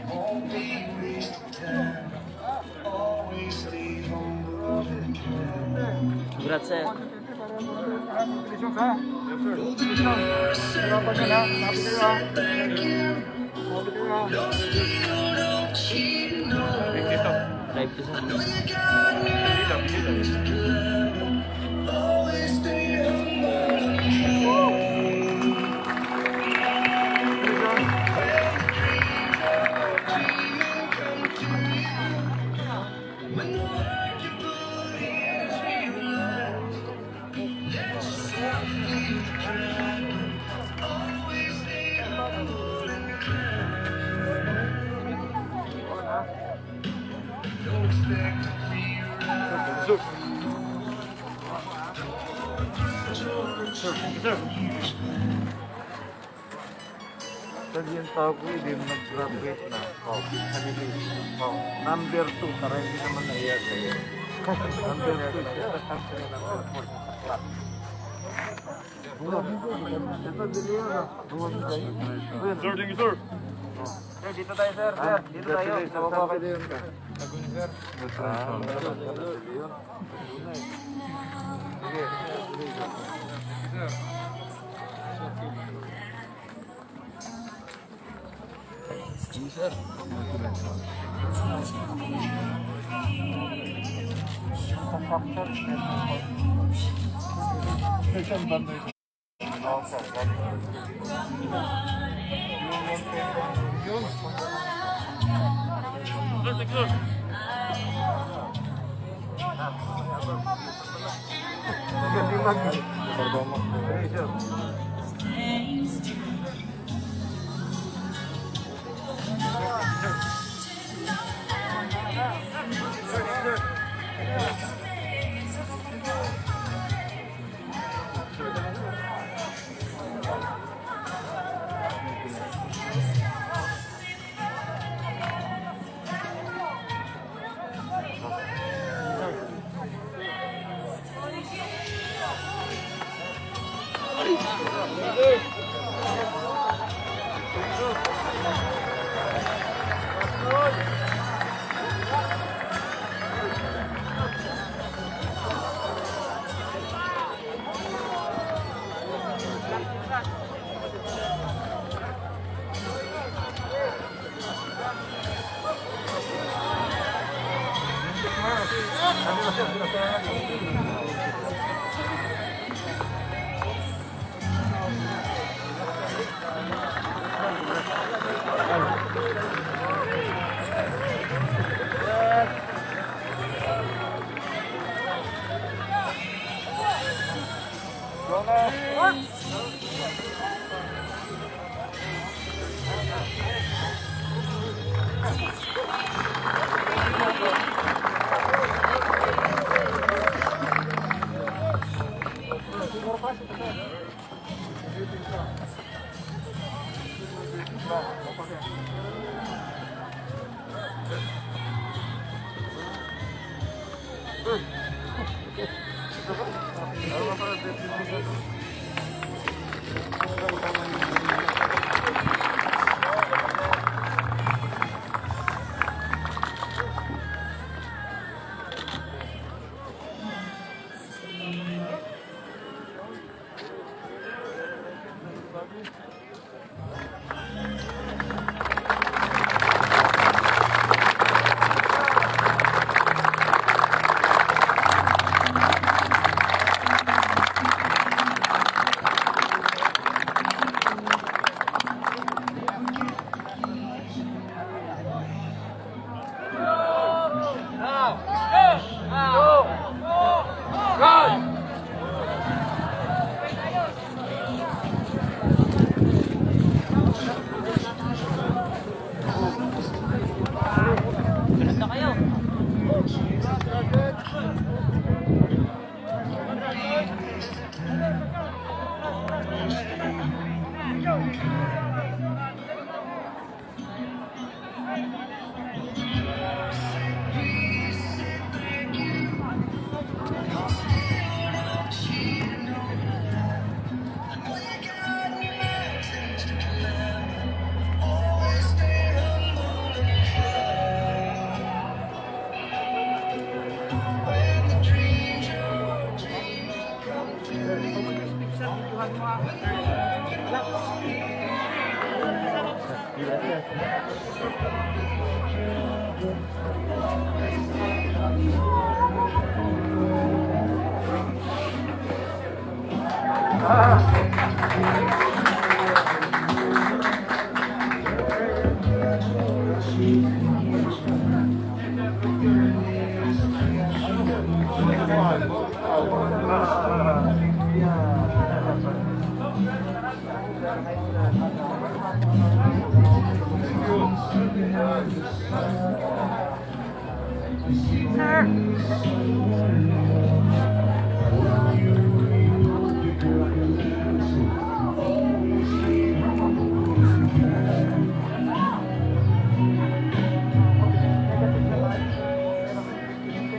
Won't be wasted time. Always stay humble and kind. Grazie. Always stay humble and kind. When the work you put in is realized, let yourself feel the grind. Always stay humble and kind. Don't expect to be right. Pag yung tao ko, hindi mo nag-graduate na. Oh, oh, number 2, para hindi naman naiyak sa'yo. Number 2 siya. Ito, dili yun. Buwag kayo. Sir, thank you, sir. Sir, dito tayo, sir. Sir, dito tayo. Sa baba kayo. Naguni, sir. Sige. Sir. Sir. Station banda. Oo, sir. Yun. Galing lagi. Hey, sir.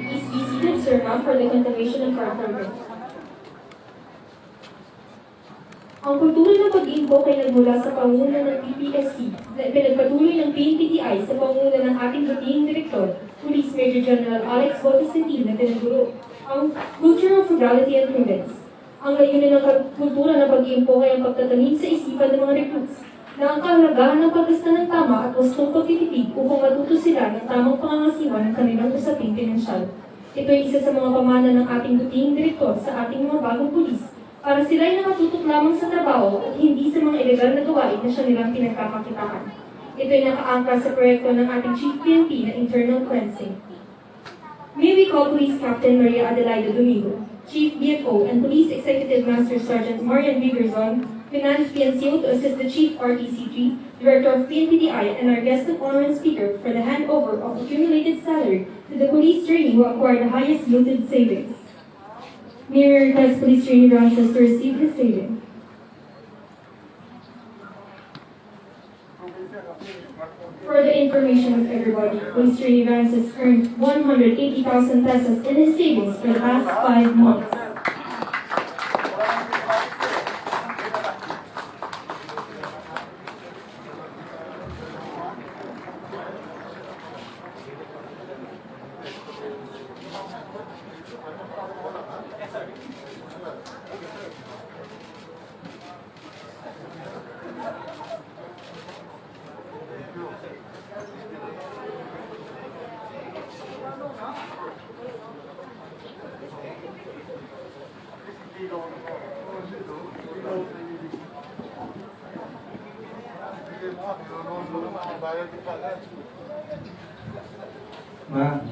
Please be seated, Sir Ma'am, for the continuation of our program. Ang kultura ng pag-iimbok ay nagmula sa pangunguna ng TPSC na pinagpatuloy ng PNPTI sa pangunguna ng ating dating Direktor, Police Major General Alex Bautista-Sentil na tinaguro ang Culture of Frugality and Prudence. Ang layunin ng kultura ng pag-iimbok ay ang pagtatanim sa isipan ng mga recruits na ang kahalagahan ng paggasta ng tama at wastong pagtitipid upang matuto sila ng tamang pangangasiwa ng kanilang usaping pinansyal. Ito ay isa sa mga pamana ng ating dating Direktor sa ating mga bagong pulis para sila'y nakatutok lamang sa trabaho at hindi sa mga ilegal na gawain na siya nilang pinagkakakitaan. Ito'y nakaangka sa proyekto ng ating Chief PNP na internal cleansing. May we call Police Captain Maria Adelaida Domingo, Chief BFO and Police Executive Master Sergeant Marian Vigerzon, Finance PNCO to assist the Chief RTCG, Director of PNPDI, and our guest of honor and speaker for the handover of accumulated salary to the police trainee who acquired the highest looted savings. Mayor requests Police Trainee Francis to receive his saving. For the information of everybody, Police Trainee Francis earned 180,000 pesos in his savings for the past 5 months.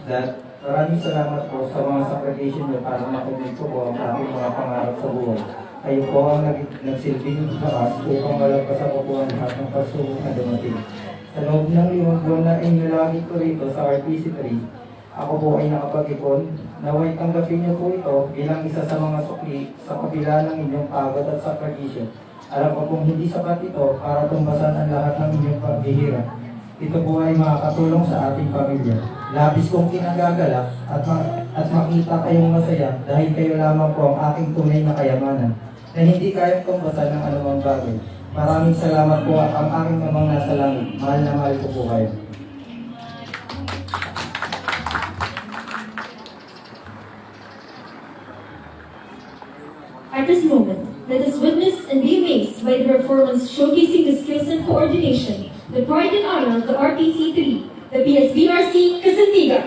Dad, maraming salamat po sa mga sakripisyo niyo para makamit ko po ang aking mga pangarap sa buhay. Kayo po ang nagsilbing bakas upang malagpasan ko po ang lahat ng pagsubok na dumating. Sa loob ng 5 buwan na inilagay ko rito sa RTC3, ako po ay nakapag-ipon. Naway tanggapin niyo po ito bilang isa sa mga sukli sa kabila ng inyong pagod at sakripisyo. Alam ko kung hindi sapat ito para tumbasan ang lahat ng inyong pagbihira. Ito po ay makakatulong sa ating pamilya. Labis kong kinagagalak at makita kayong masaya dahil kayo lamang po ang aking tunay na kayamanan na hindi kayang tumbasan ng anumang bagay. Maraming salamat po at ang aking amang nasa langit. Mahal na mahal ko po kayo. At this moment, let us witness and be amazed by the performance showcasing the skills and coordination, the pride and honor of the RTC3, the PSBRC Casandiga.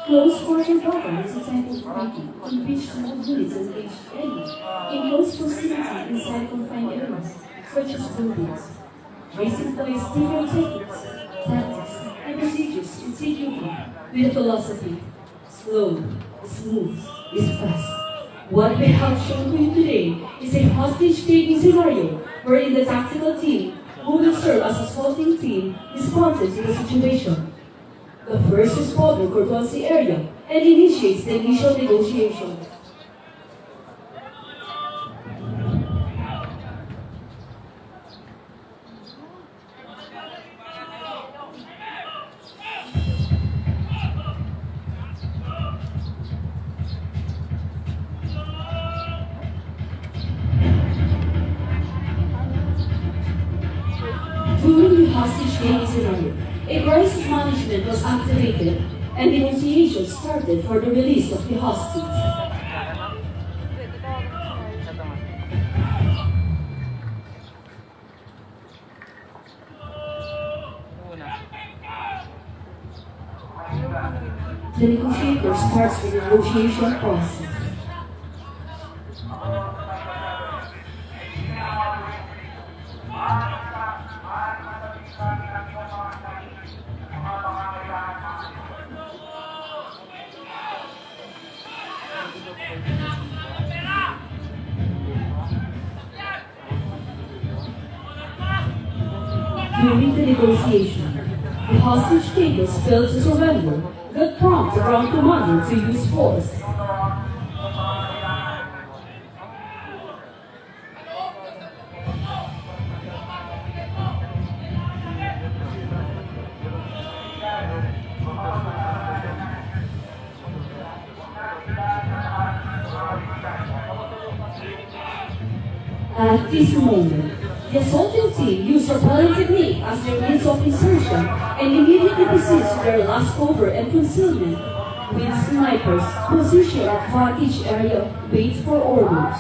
Close quarter program is inside confinement in which some units engaged early in close proximity inside confined areas, such as buildings. Race employs different techniques, tactics, and procedures in CQB with a philosophy: slow, smooth, is fast. What we have shown to you today is a hostage-taking scenario wherein the tactical team, who will serve as a assaulting team, responded to the situation. The first responder controls the area and initiates the initial negotiation. During the hostage-taking scenario, a crisis management was activated and negotiations started for the release of the hostage. The negotiator starts the negotiation process. During the negotiation, the hostage takers failed to surrender, that prompted the ground commander to use force. At this moment, the assaulting team used repelling technique as their means of insertion and immediately proceeds to their last cover and concealment, with snipers positioned at vantage area waits for orders.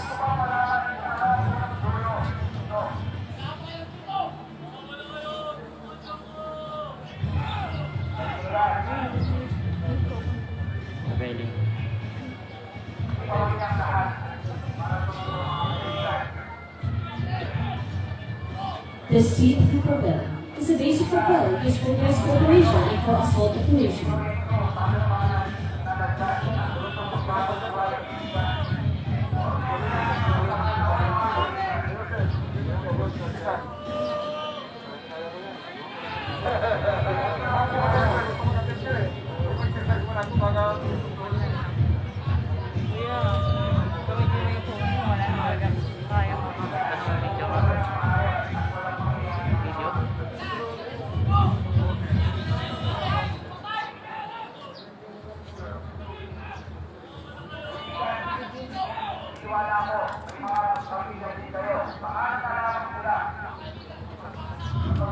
The speed of the propeller is a basic propeller used for gas operation and for assault operation.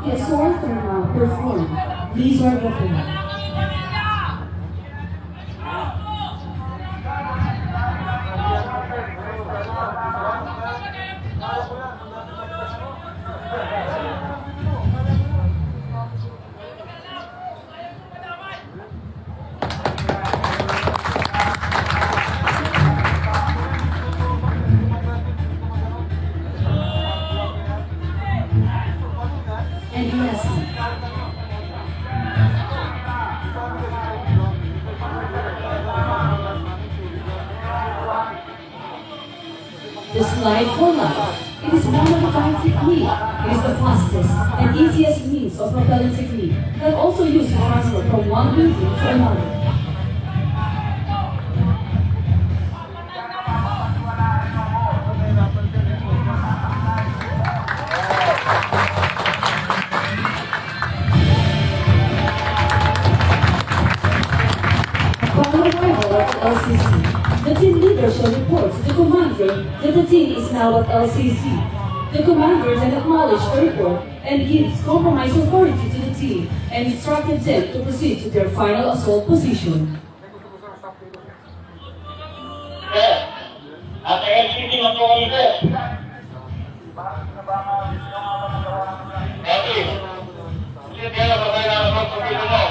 The assault are now performed. These are the things. And lastly, the slide for life. It is one of a kind technique. It is the fastest and easiest means of propelling technique that also used to transfer from one building to another. Upon arrival at LCC, the team leader shall report to the commander that the team is now at LCC. The commander then acknowledged the report and gives compromise authority to the team and instructed them to proceed to their final assault position. At LCC ng Florida. Edi, hindi kaya sabay na naman sa pilo mo.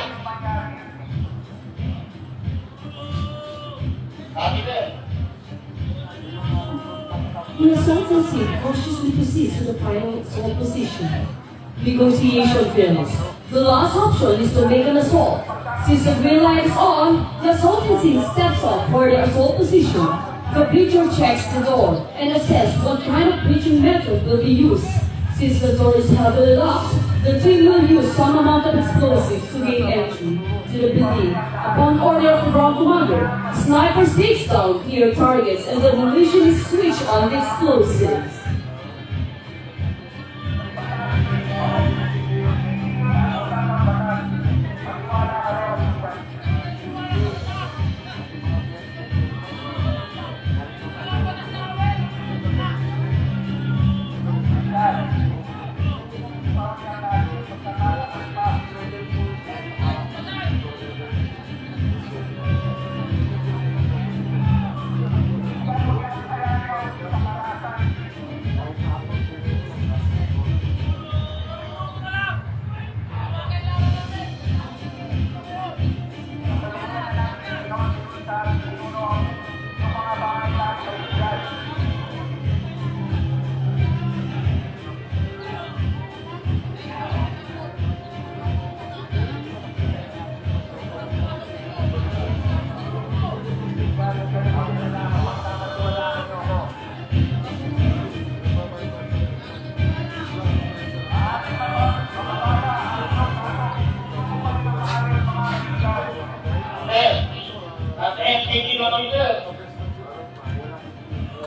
Sabi din. The assaulting team cautiously proceeds to the final assault position. Negotiation fails. The last option is to make an assault. Since the green light is on, the assaulting team steps up for the assault position. The breacher checks the door and assess what kind of breaching method will be used. Since the door is heavily locked, the team will use some amount of explosives to gain entry to the building. Upon order of the ground commander, snipers takes down clear targets and the demolition is switched on the explosives.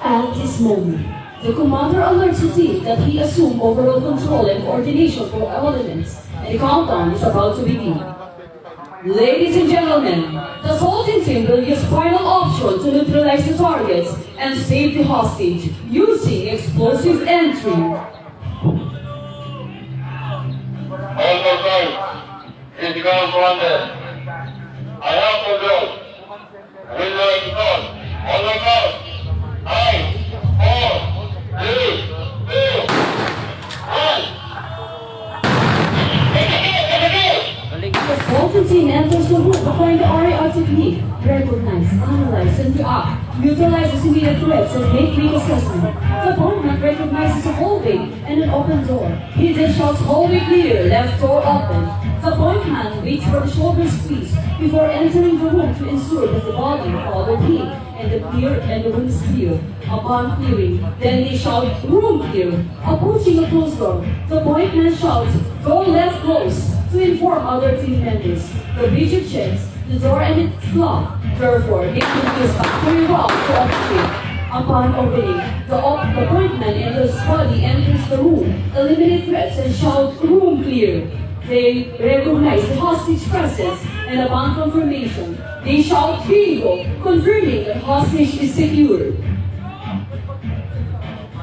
At this moment, the commander alerts the team that he assumed overall control and coordination for elements, and the countdown is about to begin. Ladies and gentlemen, the assaulting team will use final option to neutralize the targets and save the hostage using explosive entry. All personnel, critical commander. I have control. Will not install. On the count. 5, 4, 3, 2, 1. The assaulting team enters the room applying the RAR technique. Recognize, analyze, and react. Neutralizes immediate threats and make quick assessment. The opponent recognizes a hallway and an open door. He then shouts hallway clear, left door open. The point man waits for the shoulder squeeze before entering the room to ensure that the body followed him and the room is clear. Upon clearing, then they shout room clear. Approaching a closed door, the point man shouts door left close to inform other team members. The breacher checks the door and it's locked. Therefore, they can use factory route to operate. Upon opening, the point man and his body enters the room, eliminate threats and shout room clear. They recognize the hostage presence and upon confirmation, they shout bingo, confirming that hostage is secured.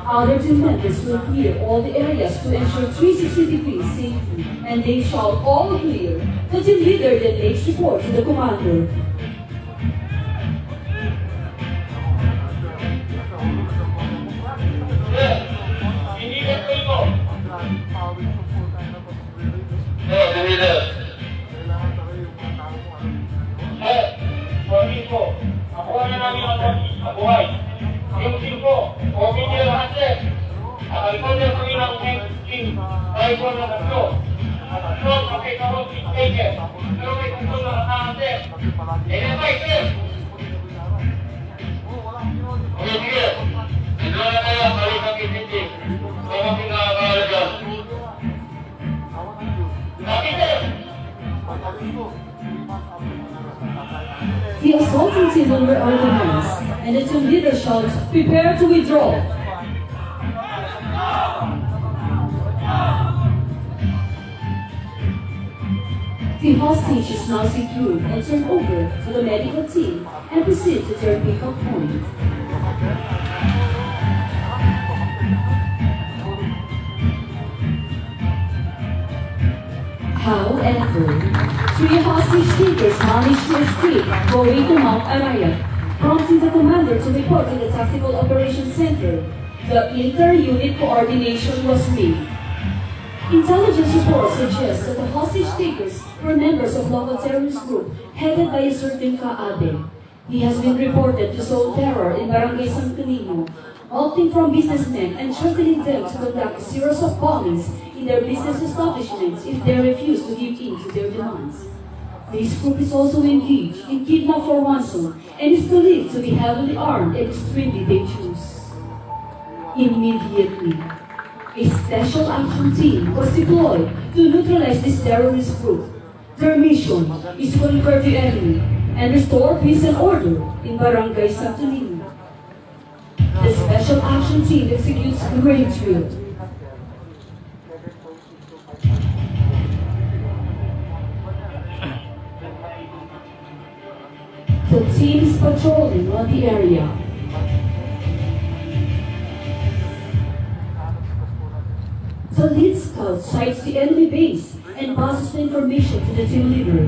Other team members will clear all the areas to ensure 360 degrees safety, and they shout all clear. The team leader then makes report to the commander. Immediate control. The leader. Permiso. Nakuha na namin ang hostage na buhay. Yung 5, okay niyo lahat sir. At alikoder kami ng team. Tayo po na tatlo. At tatlo, okay ka hostage taker. Pero may control na kasama sir. Identify sir. Okay, sige. Ito na kayo, balik ang kitinting. Kung ang pinakakala dyan. Copy sir. The assaulting team will reorganize, and the team leader shouts, prepare to withdraw. The hostage is now secured and turned over to the medical team and proceed to their pickup point. However, 3 hostage takers managed to escape going to Mount Arayat, prompting the commander to report to the Tactical Operations Center. The inter-unit coordination was made. Intelligence reports suggest that the hostage takers were members of local terrorist group headed by a certain Kaabe. He has been reported to sow terror in Barangay Santo Niño, opting from businessmen and threatening them to conduct a series of bombings in their business establishments if they refuse to give in to their demands. This group is also engaged in kidnap for ransom and is believed to be heavily armed and extremely dangerous. Immediately, a special action team was deployed to neutralize this terrorist group. Their mission is to conquer the enemy and restore peace and order in Barangay Santo Niño. The special action team executes great drill. The team is patrolling on the area. The lead scout sights the enemy base and passes the information to the team leader.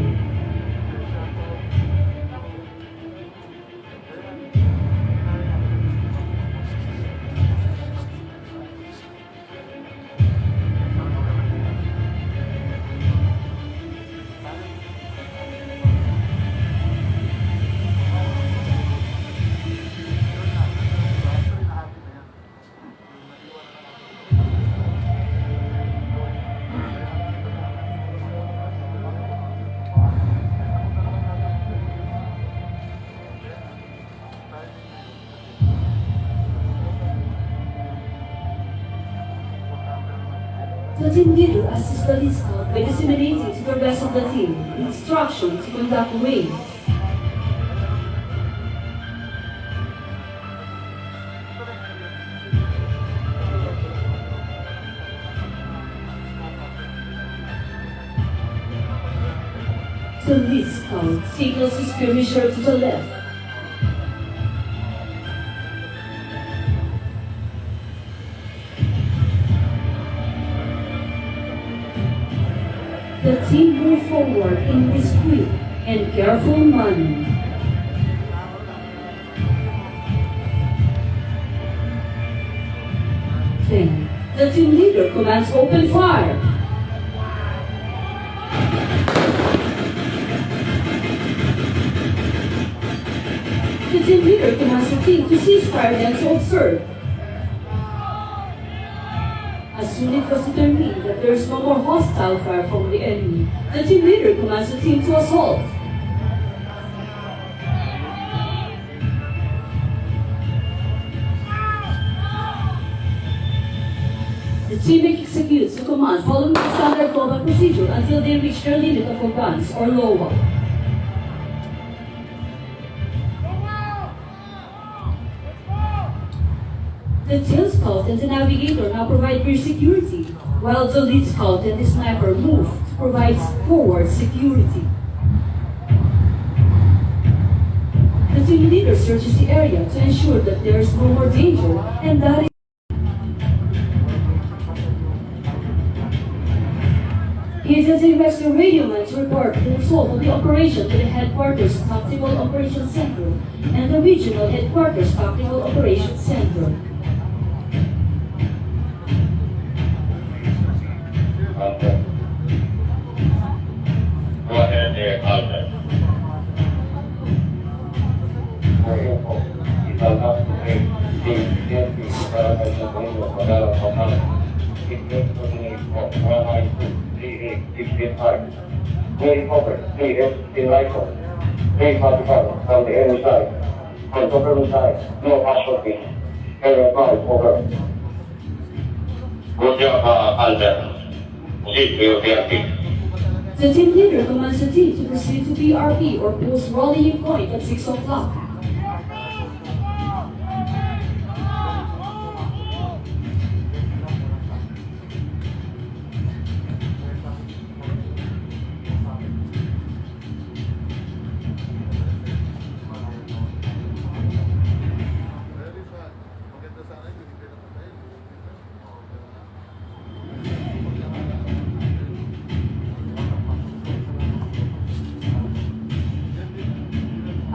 The team leader assists the lead scout by disseminating to the rest of the team instructions to conduct raids. The The lead scout signals his skirmisher to the left. The team move forward in discreet and careful manner. Then, the team leader commands open fire. The team leader commands the team to cease fire and to observe. As soon as it was determined that there is no more hostile fire from the enemy, the team leader commands the team to assault. The team executes the command following the standard combat procedure until they reach their limit of advance or lower. The tail scout and the navigator now provide rear security, while the lead scout and the sniper move to provide forward security. The team leader searches the area to ensure that there is no more danger and that he then directs the radio man to report the result of the operation to the headquarters Tactical Operations Center and the regional headquarters Tactical Operations Center. Alter. Go ahead there, Alter. For info, ilalabas ko kay DCFP para kay sa Panginoon Magalang Pamang. It coordinates for 192-38-65. Going over 3 rifles, 345 from the enemy side. On government side, no casualties. Area 5 over. Good job, Alter. Proceed to your PRP. The team leader commands the team to proceed to PRP or post rallying point at 6 o'clock.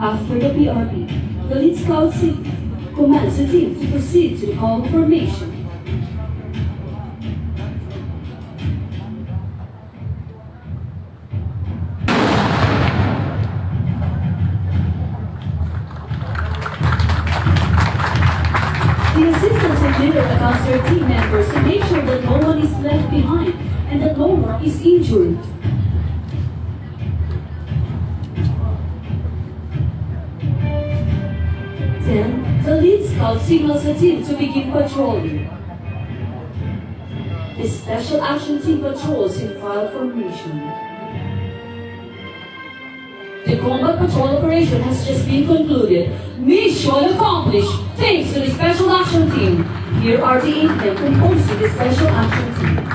After the PRP, the lead scout commands the team to proceed to the column formation. The assistant team leader accounts their team members to make sure that no one is left behind and that no one is injured. Then, the lead scout signals the team to begin patrolling. The special action team patrols in file formation. The combat patrol operation has just been concluded. Mission accomplished thanks to the special action team. Here are the 8 men composing the special action team.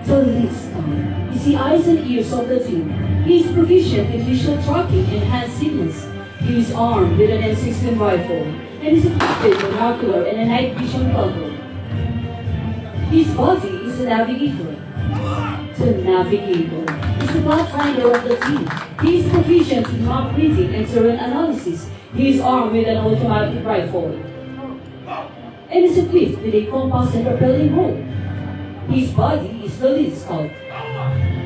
The lead scout is the eyes and ears of the team. He is proficient in visual tracking and hand signals. He is armed with an M16 rifle and is equipped with binocular and a night vision goggle. His body is the navigator. The navigator is the pathfinder of the team. He is proficient in map reading and terrain analysis. He is armed with an automatic rifle and is equipped with a compass and propelling rope. His body is the lead scout.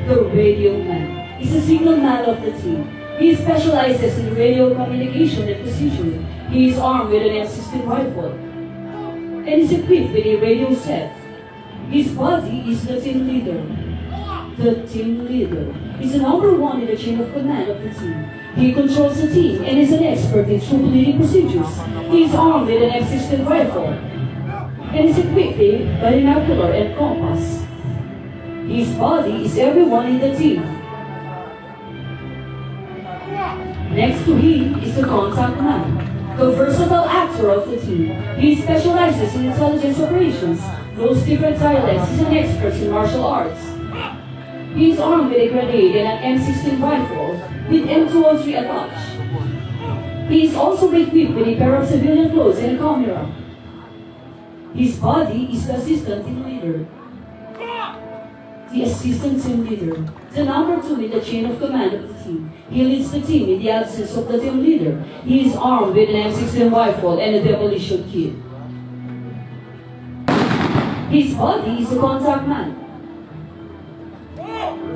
The radio man is the signal man of the team. He specializes in radio communication and procedure. He is armed with an M16 rifle and is equipped with a radio set. His body is the team leader. The team leader is the number 1 in the chain of command of the team. He controls the team and is an expert in troop leading procedures. He is armed with an M16 rifle and is equipped with binocular and compass. His body is everyone in the team. Next to him is the contact man. The versatile actor of the team, he specializes in intelligence operations, knows different dialects, is an expert in martial arts. He is armed with a grenade and an M16 rifle with M203 attached. He is also equipped with a pair of civilian clothes and a camera. His body is the assistant team leader. The assistant team leader, the number 2 in the chain of command of the team. He leads the team in the absence of the team leader. He is armed with an M16 rifle and a demolition kit. His body is a contact man.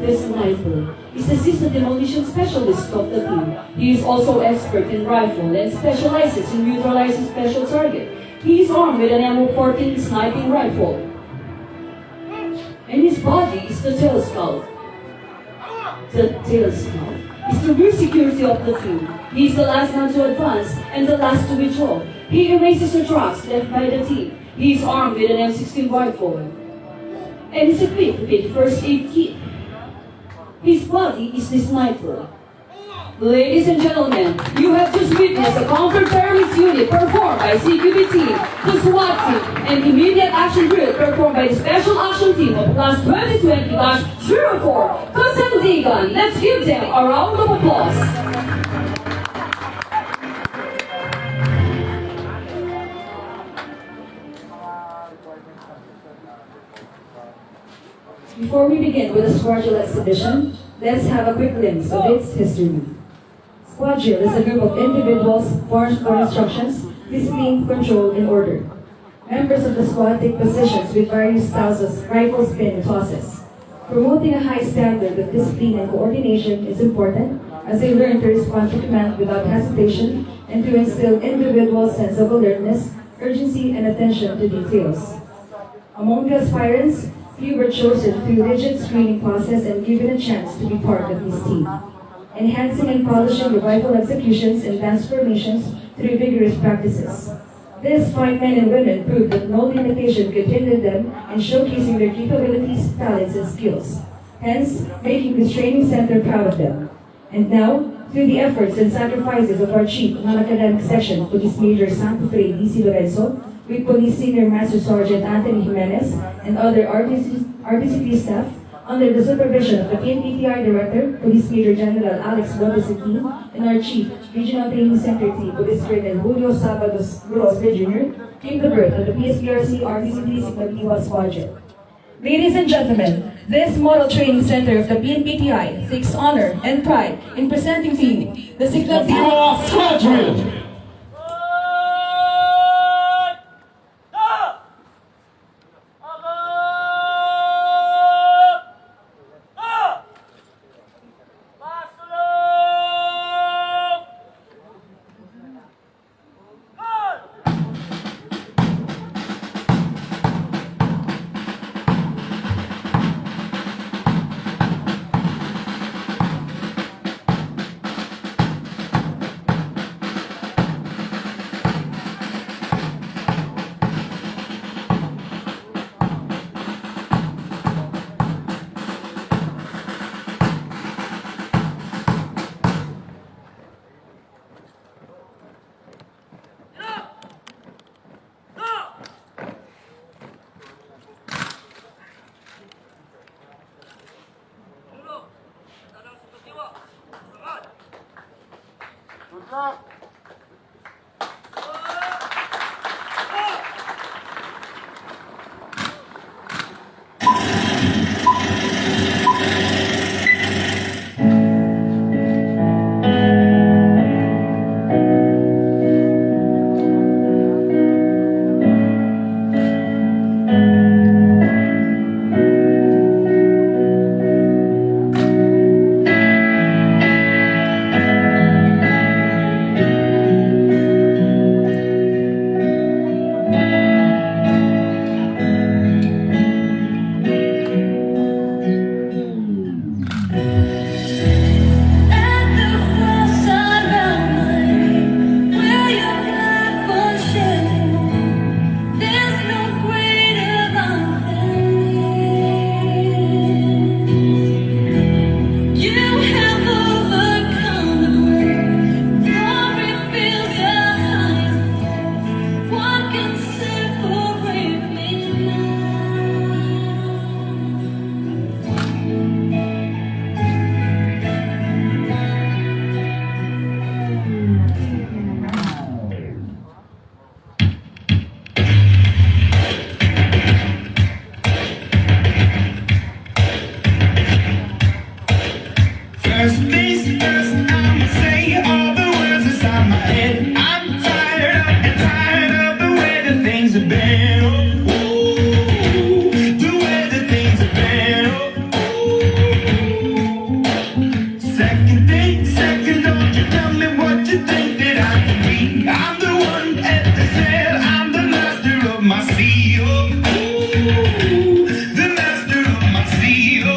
The sniper is the assistant demolition specialist of the team. He is also expert in rifle and specializes in neutralizing special target. He is armed with an M14 sniping rifle. And his body is the tail scout. The tail scout is the rear security of the team. He is the last man to advance and the last to withdraw. He erases the tracks left by the team. He is armed with an M16 rifle and is equipped with a first aid kit. His body is the sniper. Ladies and gentlemen, you have just witnessed a counter-terrorist unit performed by CQB team, the SWAT team, and immediate action drill performed by the Special Action Team of Class 2020-04, Kasandigan. Let's give them a round of applause. Before we begin with the Squad Drill exhibition, let's have a quick glimpse of its history. Squad Drill is a group of individuals formed for instructions, discipline, control, and order. Members of the squad take positions with various styles of rifle spin and tosses. Promoting a high standard of discipline and coordination is important as they learn to respond to command without hesitation and to instill individual sense of alertness, urgency, and attention to details. Among the aspirants, few were chosen through rigid screening process and given a chance to be part of this team. Enhancing and polishing the rifle executions and dance formations through vigorous practices. These fine men and women proved that no limitation could hinder them in showcasing their capabilities, talents, and skills, hence making this training center proud of them. And now, through the efforts and sacrifices of our Chief Non-Academic Section, Police Major Santo Frey D.C. Lorenzo, with Police Senior Master Sergeant Anthony Jimenez, and other RDCP staff, under the supervision of the PNPTI Director, Police Major General Alex Bondesequin, and our Chief Regional Training Center Team, Police Colonel Julio Sabados Grosve Jr., came the birth of the PSPRC RDCP Sigmatiwas budget. Ladies and gentlemen, this Model Training Center of the PNPTI takes honor and pride in presenting to you the Sigmatiwas Squad Drill. first things first, I'ma say all the words inside my head. I'm tired of the way that things have been. Oh, the way that things have been. Second, don't you tell me what you think that I can be. I'm the one at the sail, I'm the master of my sea. Oh, the master of my sea. Oh.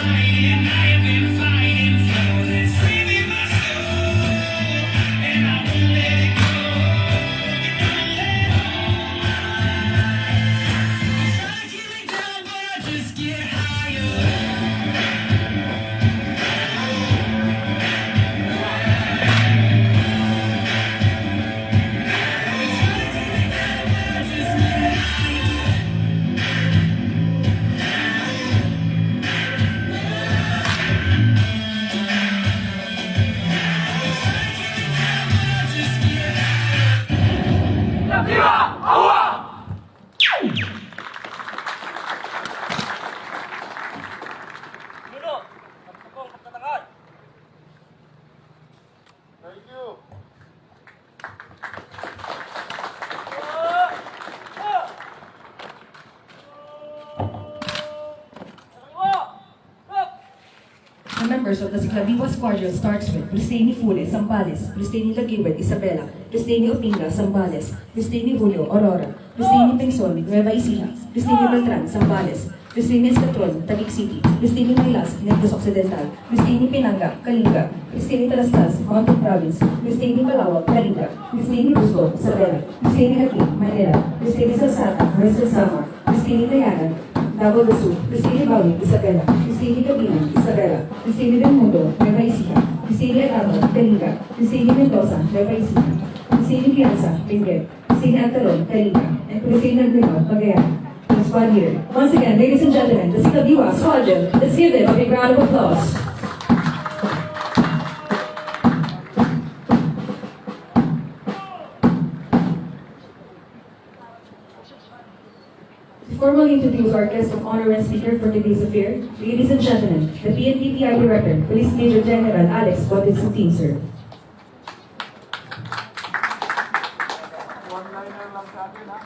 I've been fighting for this, saving my soul, and I won't let it go. Try to keep me down, but I just get higher. Thank you. The members of the Ciclaviva Squadron starts with Cristini Fule, Zambales, Cristini Laguibert, Isabela, Cristini Opinga, Zambales, Cristini Julio, Aurora, Cristini Pengson, Nueva Ecija, Cristini Beltran, Zambales, Cristini Escatron, Taguig City, Cristini Maylas, Negros Occidental, Cristini Pinanga, Kalinga, Cristini Talastas, Mountain Province, Cristini Malawak, Kalinga, Cristini Busco, Isabela, Cristini Hakim, Manila, Cristini Salsata, Western Samar, Cristini Dayanan, Davao del Sur, Cristini Bawi, Isabela, Cristini Gabinan, Isabela, Cristini Del Mundo, Nueva Ecija, Cristini Atamo, Kalinga, Cristini Mendoza, Nueva Ecija, Cristini Fianza, Benguet, Cristini Antalon, Kalinga, and Cristini Nagdima, Pagayan. The squad leader. Once again, ladies and gentlemen, the Ciclaviva Squadron, let's give them a big round of applause. To formally introduce our guest of honor and speaker for today's affair, ladies and gentlemen, the PNP-PI Director, Police Major General Alex Bautista, sir. One-liner lang sa akin, ha?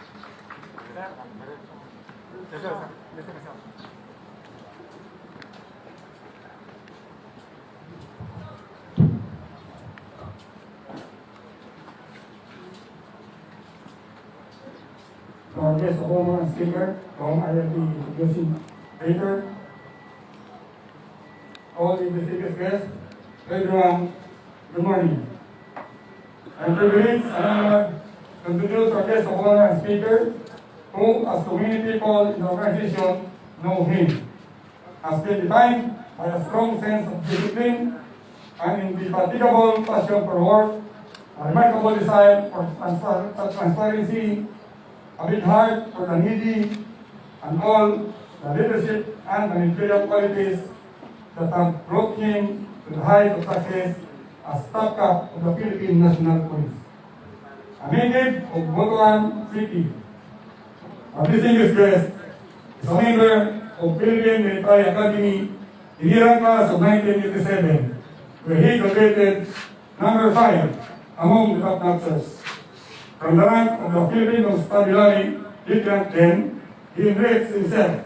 Listen. Our guest of honor and speaker from ILP Josie Baker, all the distinguished guests, everyone, good morning. I'm privileged and honored to introduce our guest of honor and speaker, who, as so many people in the organization, know him, has been defined by a strong sense of discipline and indefatigable passion for work, a remarkable desire for transparency, a big heart for the needy, and all the leadership and managerial qualities that have brought him to the height of success as top cap of the Philippine National Police. A native of Botolan City, a distinguished guest is a member of Philippine Military Academy in the year class of 1987, where he graduated number 5 among the top notchers. From the rank of the Philippine Constabulary, Lieutenant 10, he enriched himself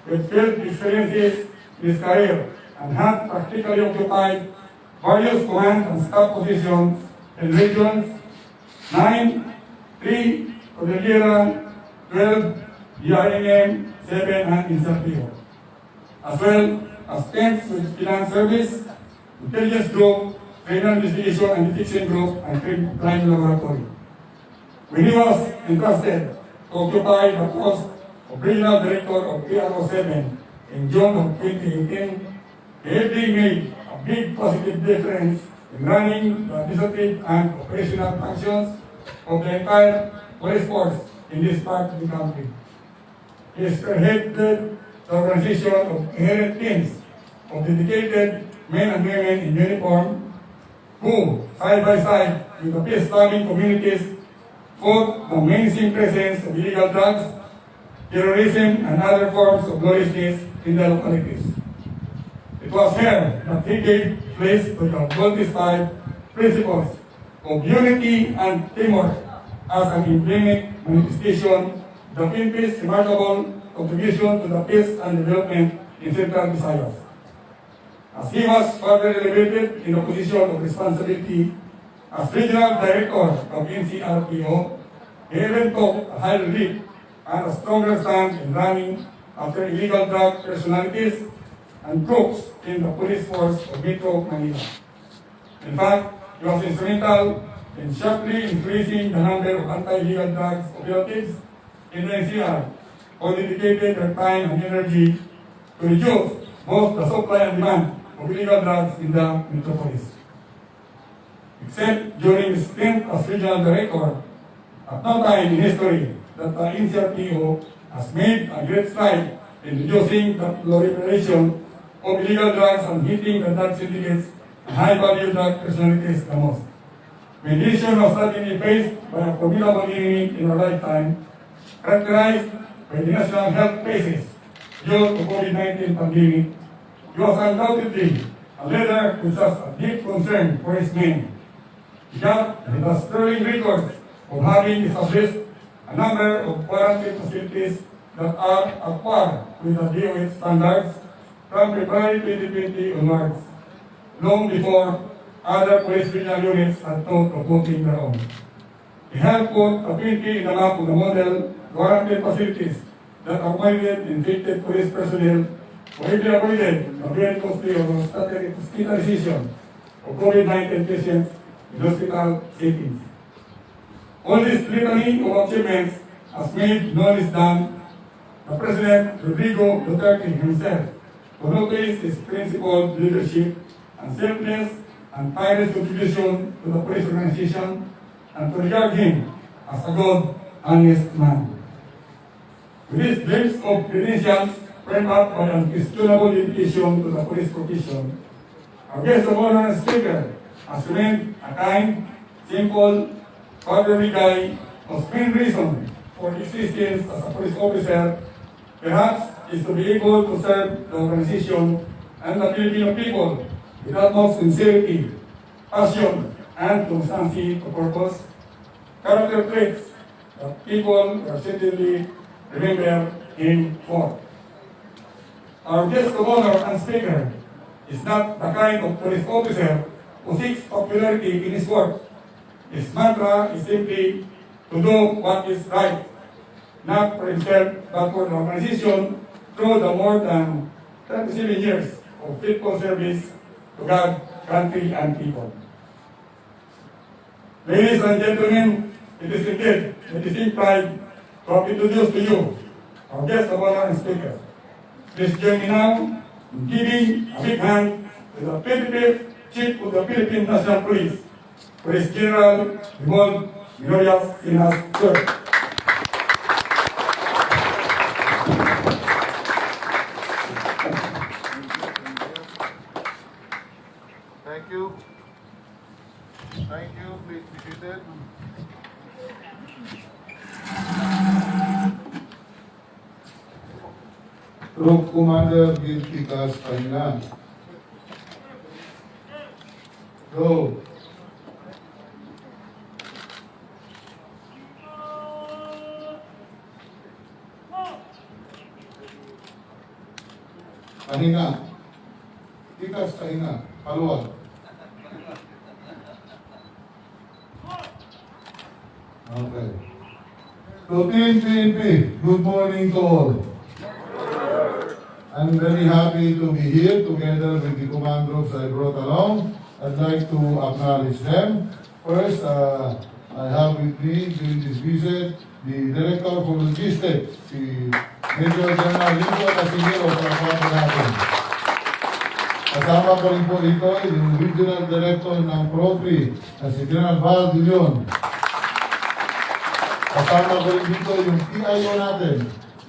with field experiences in his career and had practically occupied various command and staff positions in regions 9, 3, Cordillera, 12, GINM, 7, and Insertio, as well as 10th with Finance Service, Intelligence Group, Criminal Investigation and Detection Group, and Crime Laboratory. When he was entrusted to occupy the post of Regional Director of PRO 7 in June of 2018, he ably made a big positive difference in running the administrative and operational functions of the entire police force in this part of the country. He spearheaded the organization of inherent teams of dedicated men and women in uniform who, side by side with the peace-loving communities, fought the menacing presence of illegal drugs, terrorism, and other forms of lawlessness in the localities. It was here that he gave place to the Voltis-5 principles of unity and teamwork as an emblematic manifestation of the PNP's remarkable contribution to the peace and development in Central Visayas. As he was further elevated in a position of responsibility as Regional Director of NCRPO, he even took a higher leap and a stronger stand in running after illegal drug personalities and crooks in the police force of Metro Manila. In fact, he was instrumental in sharply increasing the number of anti-illegal drugs operatives in the NCR, who dedicated their time and energy to reduce both the supply and demand of illegal drugs in the metropolis. Except during his stint as regional director, at no time in history that the NCRPO has made a great stride in reducing the proliferation of illegal drugs and hitting the drug syndicates and high-value drug personalities the most. Mediation was suddenly faced by a formidable enemy in our lifetime, characterized by the national health crisis due to COVID-19 pandemic. He was undoubtedly a leader who has a deep concern for his men. He has sterling records of having established a number of quarantine facilities that are at par with the DOH standards from February 2020 onwards, long before other police regional units had thought of putting their own. He helped put a pinky in the map of the model quarantine facilities that accommodated infected police personnel who even avoided the very costly hospitalization of COVID-19 patients in hospital settings. All this litany of achievements has made no less than the President Rodrigo Duterte himself, who noticed his principled leadership and selfless and tireless contribution to the police organization, and to regard him as a good, honest man. With this glimpse of credentials framed up by unquestionable dedication to the police profession, our guest of honor and speaker has remained a kind, simple, fatherly guy whose main reason for existence as a police officer perhaps is to be able to serve the organization and the Filipino people with utmost sincerity, passion, and constancy to purpose, character traits that people will certainly remember him for. Our guest of honor and speaker is not the kind of police officer who seeks popularity in his work. His mantra is simply to do what is right, not for himself, but for the organization through the more than 37 years of faithful service to God, country, and people. Ladies and gentlemen, it is indeed a distinct pride to have introduced to you our guest of honor and speaker. Please join me now in giving a big hand to the 25th Chief of the Philippine National Police, Police General Raymond Minoyas Sinas, sir. Thank you. Thank you. Please be seated. Group Commander Gil Picas, Pangilinan. Go. Pahinga. Picas, pahinga. Paluwag. Okay. Routine PNP, good morning to all. I'm very happy to be here together with the command groups I brought along. I'd like to acknowledge them. First, I have with me during this visit the Director for Logistics, si Major General Lito Casimiro para kwento natin. Kasama ko rin po dito yung Regional Director ng PROPRI na si General Val de Leon. Kasama ko rin dito yung PIO natin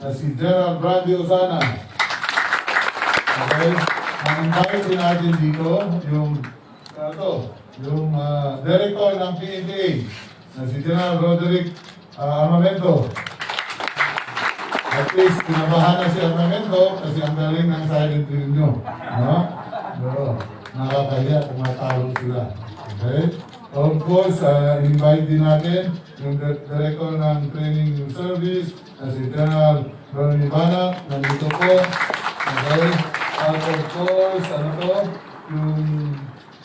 na si General Brady Osana. Okay? Ang-invite din natin dito yung Director ng PNPA na si General Roderick Armamento. At least, pinabahan na si Armamento kasi ang galing ng silent drill nyo. No? Pero, nakakahiya kung matalo sila. Okay? Of course, invite din natin yung Director ng Training Service na si General Ronnie Bana. Nandito po. Okay? At of course,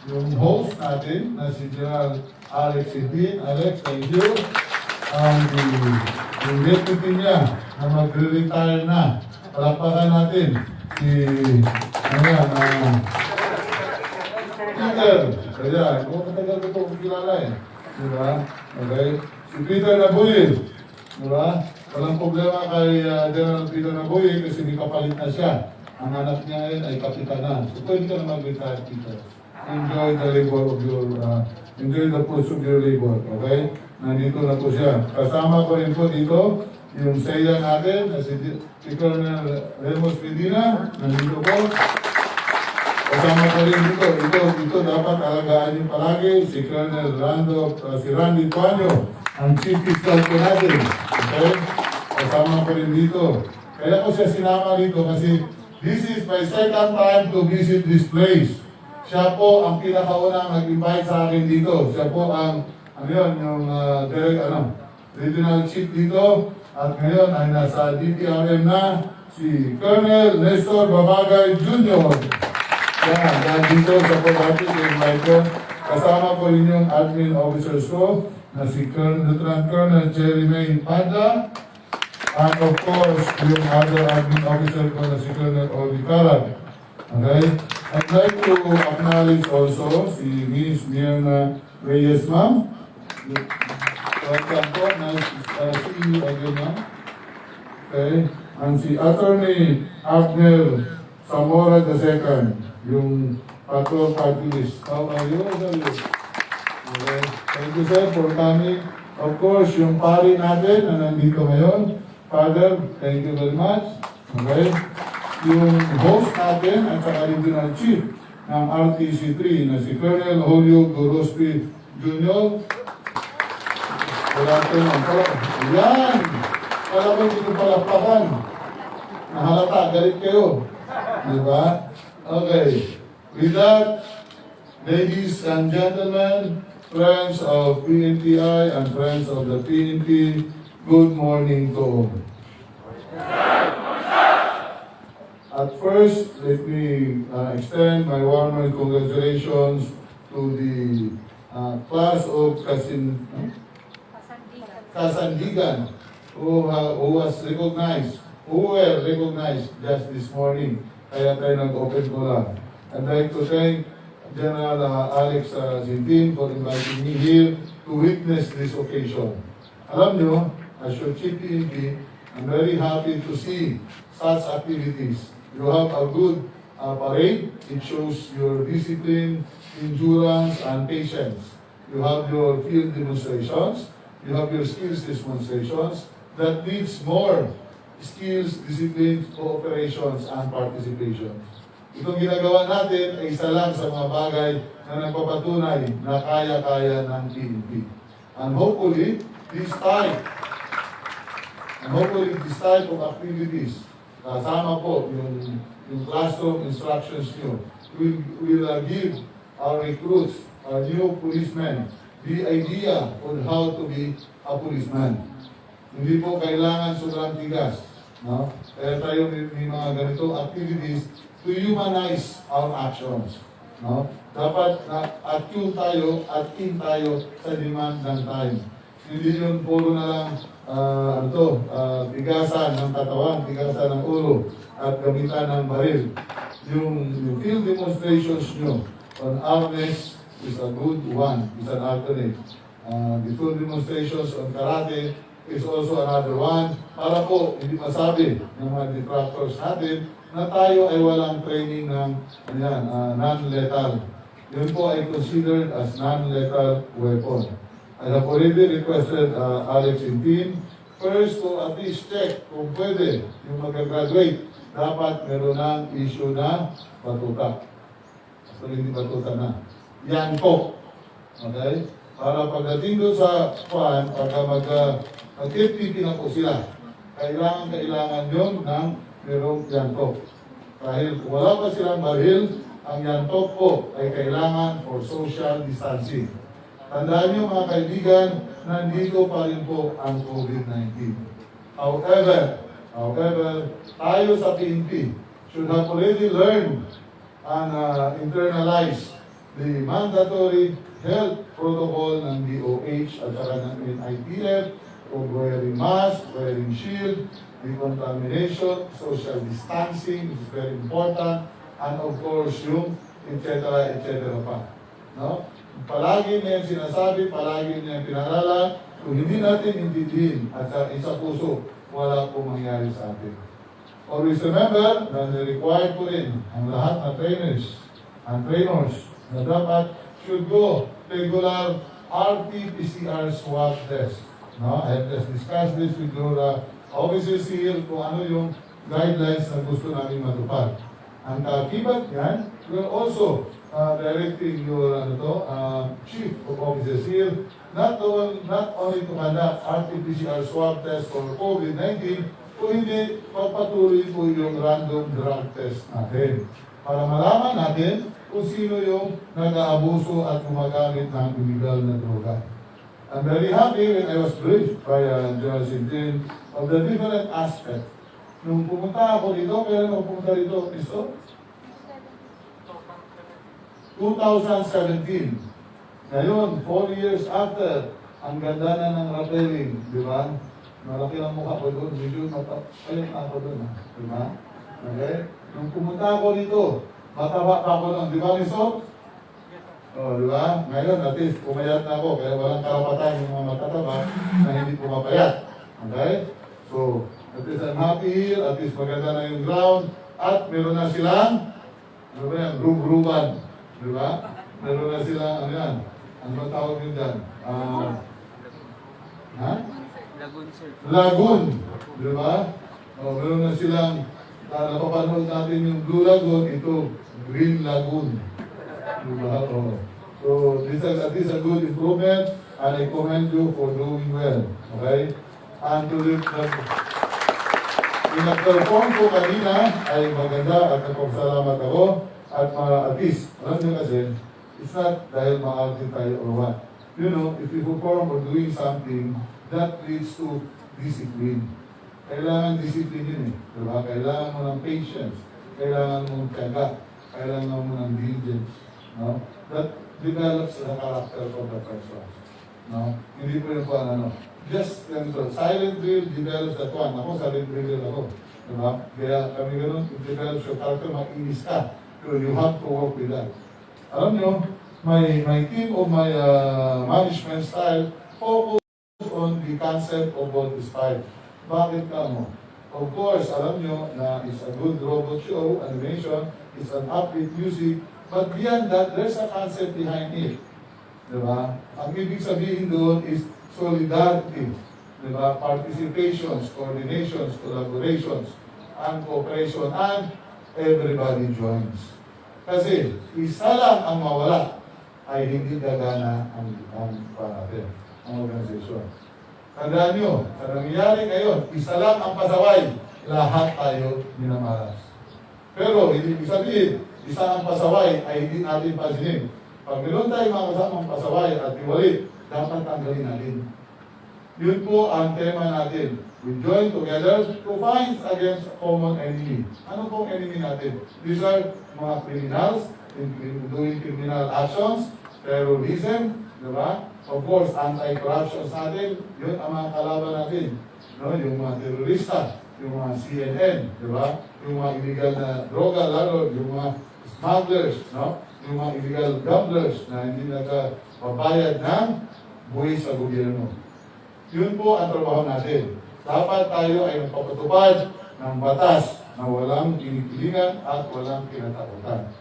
yung host natin na si General Alex Edin. Alex, thank you. Yung deputy niya na magre-retire na. Palakpakan natin si Ayan, Peter. Ayan, kung matagal ko ito kilala eh. Diba? Okay? Si Peter Nabuyin. Diba? Walang problema kay General Peter Nabuyin kasi may kapalit na siya. Ang anak niya ay kapitan na. So pwede ka na mag-retire, Peter. Enjoy the labor of your, enjoy the fruits of your labor. Okay? Nandito na po siya. Kasama ko rin po dito yung saya natin na si Colonel Ramos Medina. Nandito po. Kasama ko rin dito dapat alagaan niyo palagi si Colonel si Randy Tuanyo, ang Chief Fiscal po natin. Okay? Kasama ko rin dito. Kaya ko siya sinama dito kasi this is my second time to visit this place. Siya po ang pinakaunang nag-invite sa akin dito. Siya po ang, yung regional chief dito. At ngayon ay nasa DPRM na si Colonel Nestor Babagay Jr. Yan dito sa po natin i-invite ko. Kasama ko rin yung admin officers ko na si Lieutenant Colonel Jerry May Panda. And of course, yung other admin officer ko na si Colonel Ori Carag. Okay? I'd like to acknowledge also si Miss Mirna Reyes, ma'am. Welcome po. Nice to see you again, ma'am. Okay? And si Attorney Abner Zamora II, yung patrol party list. How are you? Okay. Thank you, sir, for coming. Of course, yung pari natin na nandito ngayon, Father, thank you very much. Okay? Yung host natin at saka regional chief ng RTC3 na si Colonel Julio Gorospi Jr. Wala ito ng yan! Kala mo hindi ko palakpakan. Nahalata, galit kayo. Diba? Okay. With that, ladies and gentlemen, friends of PNPI and friends of the PNP, good morning to all. At first, let me extend my warmest congratulations to the class of Kasandigan who were recognized just this morning. Kaya tayo nag-open ko lang. I'd like to thank General Alex Zintin for inviting me here to witness this occasion. Alam nyo, as your Chief PNP, I'm very happy to see such activities. You have a good parade. It shows your discipline, endurance, and patience. You have your field demonstrations. You have your skills demonstrations that needs more skills, discipline, cooperations, and participations. Itong ginagawa natin ay isa lang sa mga bagay na nagpapatunay na kaya-kaya ng PNP. And hopefully, this type of activities, kasama po yung classroom instructions nyo, will give our recruits, our new policemen, the idea on how to be a policeman. Hindi po kailangan sobrang tigas. No? Kaya tayo may mga ganito activities to humanize our actions. No? Dapat attune tayo at in tayo sa demand ng time. Hindi yun puro na lang tigasan ng katawan, tigasan ng ulo, at gamitan ng baril. Yung field demonstrations nyo on armness is a good one, is an alternate. The field demonstrations on karate is also another one para po hindi masabi ng mga detractors natin na tayo ay walang training ng non-lethal. Yun po ay considered as non-lethal weapon. I have already requested Alex and team first to at least check kung pwede yung mag-graduate dapat meron ng issue na batuta. So hindi batuta na. Yan po. Okay? Para pagdating doon sa pagka mag-TPP na po sila, kailangan yun ng merong yantok. Dahil kung wala pa silang baril, ang yantok po ay kailangan for social distancing. Tandaan niyo mga kaibigan, nandito pa rin po ang COVID-19. However, tayo sa PNP should have already learned and internalized the mandatory health protocol ng DOH at saka ng NITF of wearing mask, wearing shield, decontamination, social distancing, which is very important, and of course yung etc. pa. No? Palagi niya yung sinasabi, palagi niya yung pinarala. Kung hindi natin intindihin at sa puso, wala pong mangyari sa atin. Always remember na required po rin ang lahat na trainers and trainers na dapat should go regular RT-PCR swab test. No? I have just discussed this with your officers here kung ano yung guidelines na gusto namin matupad. Ang kakibat yan, we're also directing your chief of officers here not only to conduct RT-PCR swab test for COVID-19, kung hindi pagpatuloy po yung random drug test natin para malaman natin kung sino yung nag-aabuso at gumagamit ng illegal na droga. I'm very happy when I was briefed by General Sintin of the different aspects. Nung pumunta ako dito, kailan ako pumunta dito, Cristo? 2017. Ngayon, 4 years after, ang ganda na ng rappelling, di ba? Malaki ang mukha ko doon, medyo ayun ako doon, di ba? Okay? Nung pumunta ako dito, mataba pa ako doon, di ba, Cristo? Oh, di ba? Ngayon, at least, pumayat na ako, kaya walang karapatan yung mga matataba na hindi pumapayat. Okay? So, at least I'm happy here, at least maganda na yung ground, at meron na silang, ano ba yan, room-rooman. Di ba? Meron na silang, ano yan, ano ba tawag yun dyan? Lagoon, sir. Lagoon. Di ba? O, meron na silang, napapanood natin yung Blue Lagoon, ito, Green Lagoon. Di ba? O. So, this is a good improvement, and I commend you for doing well. Okay? And to the pinag-perform ko kanina ay maganda at nagpapasalamat ako at at least, alam nyo kasi, it's not dahil ma-outin tayo or what. You know, if you perform or doing something, that leads to discipline. Kailangan discipline yun eh. Diba? Kailangan mo ng patience. Kailangan mo ng tiyaga. Kailangan mo ng diligence. No? That develops the character of the person. No? Hindi po yung ano. Just ganito. Silent drill develops that one. Ako, silent drill ako. Diba? Kaya kami ganun, it develops your character, makinis ka. So you have to work with that. Alam nyo, my team of my management style focus on the concept of what is five. Bakit ka mo? Of course, alam nyo na it's a good robot show, animation, it's an upbeat music, but beyond that, there's a concept behind it. Diba? Ang ibig sabihin doon is solidarity. Diba? Participations, coordinations, collaborations, and cooperation, and everybody joins. Kasi isa lang ang mawala ay hindi gagana ang organisasyon. Tandaan nyo, sa nangyayari ngayon, isa lang ang pasaway, lahat tayo minamalas. Pero hindi sabihin, isa ang pasaway ay hindi natin pansinin. Pag meron tayo mga kasamang pasaway at iwali, dapat tanggalin natin. Yun po ang tema natin. We join together to fight against a common enemy. Ano pong enemy natin? These are mga criminals doing criminal actions, terrorism, di ba? Of course, anti-corruption natin, yun ang mga kalaban natin. No? Yung mga terorista, yung mga CNN, di ba? Yung mga illegal na droga, lalo yung mga smugglers, no? Yung mga illegal gamblers na hindi nagbabayad ng buwis sa gobyerno. Yun po ang trabaho natin. Dapat tayo ay magpapatupad ng batas na walang kinikilingan at walang kinatakutan.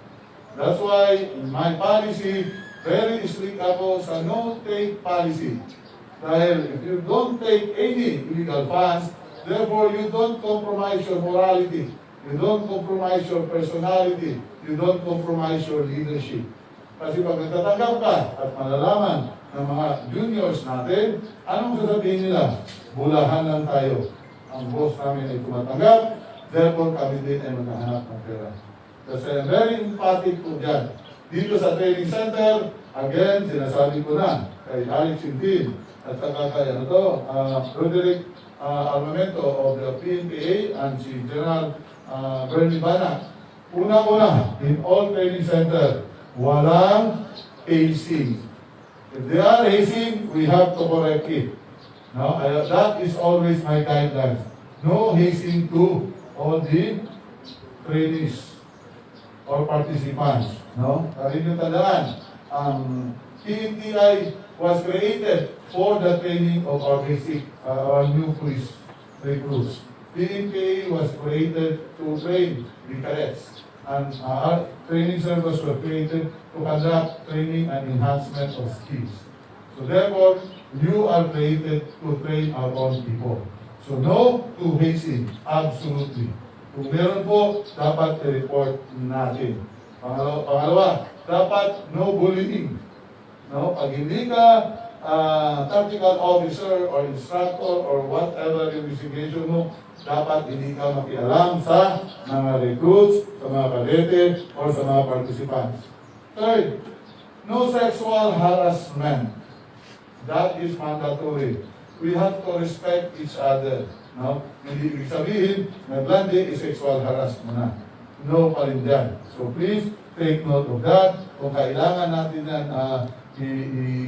That's why in my policy, very strict ako sa no-take policy. Dahil if you don't take any illegal funds, therefore you don't compromise your morality. You don't compromise your personality. You don't compromise your leadership. Kasi pag nagtatanggap ka at malalaman ng mga juniors natin, anong sasabihin nila? Bulahan lang tayo. Ang boss namin ay tumatanggap, therefore kami din ay maghahanap ng pera. Kasi very emphatic po dyan. Dito sa training center, again, sinasabi ko na kay Alex Sintin at saka kay Roderick Armamento of the PNPA and si General Bernie Bana. Una-una, in all training center, walang hazing. If they are hazing, we have to correct it. No, that is always my guidelines. No hazing to all the trainees. or participants. No? Rin yung tandaan, PNTI was created for the training of our basic, our new police recruits. PNPA was created to train the cadets. And our training service was created to conduct training and enhancement of skills. So therefore, you are created to train our own people. So no to hazing, absolutely. Kung meron po, dapat i-report natin. Pangalawa, dapat no bullying. No? Pag hindi ka tactical officer or instructor or whatever yung designation mo, dapat hindi ka makialam sa mga recruits, sa mga kadete, or sa mga participants. Third, no sexual harassment. That is mandatory. We have to respect each other. No? Hindi ibig sabihin, naglandi is sexual harassment na. No pa rin dyan. So please, take note of that. Kung kailangan natin yan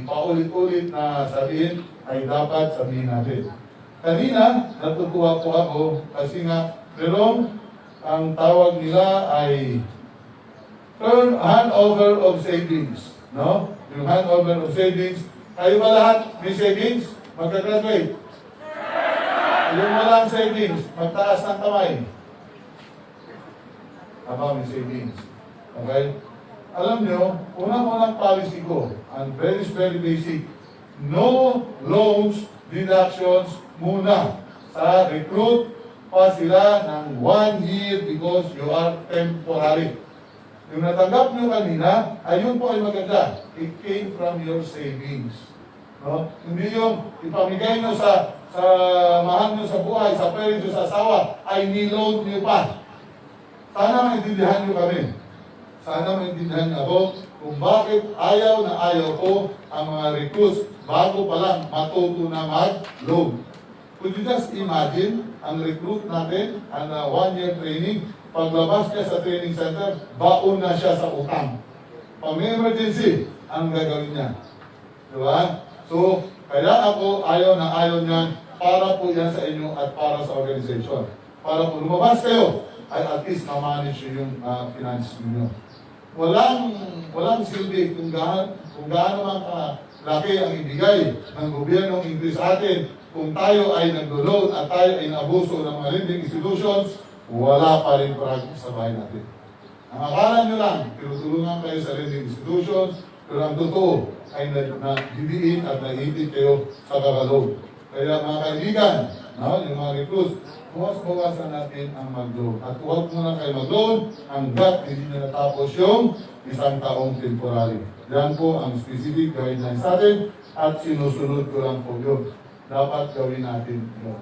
paulit-ulit na sabihin, ay dapat sabihin natin. Kanina, natutuwa po ako kasi nga, merong ang tawag nila ay handover of savings. No? Yung handover of savings. Kayo ba lahat may savings? Magka-graduate? Yung walang savings, magtaas ng kamay. Aba, may savings. Okay? Alam nyo, unang-unang policy ko, and very basic, no loans deductions muna sa recruit pa sila ng 1 year because you are temporary. Yung natanggap nyo kanina, ayun po ay maganda. It came from your savings. No? Hindi yung ipamigay nyo sa mahal nyo sa buhay, sa pera nyo sa asawa, ay niload nyo pa. Sana maintindihan nyo kami. Sana maintindihan nyo ako kung bakit ayaw na ayaw ko ang mga recruits bago pa lang matuto na mag-load. Could you just imagine ang recruit natin, ang 1-year training, paglabas niya sa training center, baon na siya sa utang. Pag may emergency, ang gagawin niya. Diba? So, kaya ako ayaw na ayaw niyan para po yan sa inyo at para sa organization. Para po lumabas kayo, ay at least ma-manage yung finance niyo. Walang silbi kung gaano man kalaki ang ibigay ng gobyernong Ingles sa atin. Kung tayo ay nag-load at tayo ay naabuso ng mga lending institutions, wala pa rin progress sa bahay natin. Ang akala nyo lang, tinutulungan kayo sa lending institutions, pero ang totoo ay nadidiin at naiitid kayo sa kakaload. Kaya mga kaibigan, yung mga recruits, buwas-buwasan natin ang mag-load. At huwag muna kayo mag-load hanggat hindi na natapos yung isang taong temporary. Yan po ang specific guidelines sa atin at sinusunod ko lang po yun. Dapat gawin natin yun.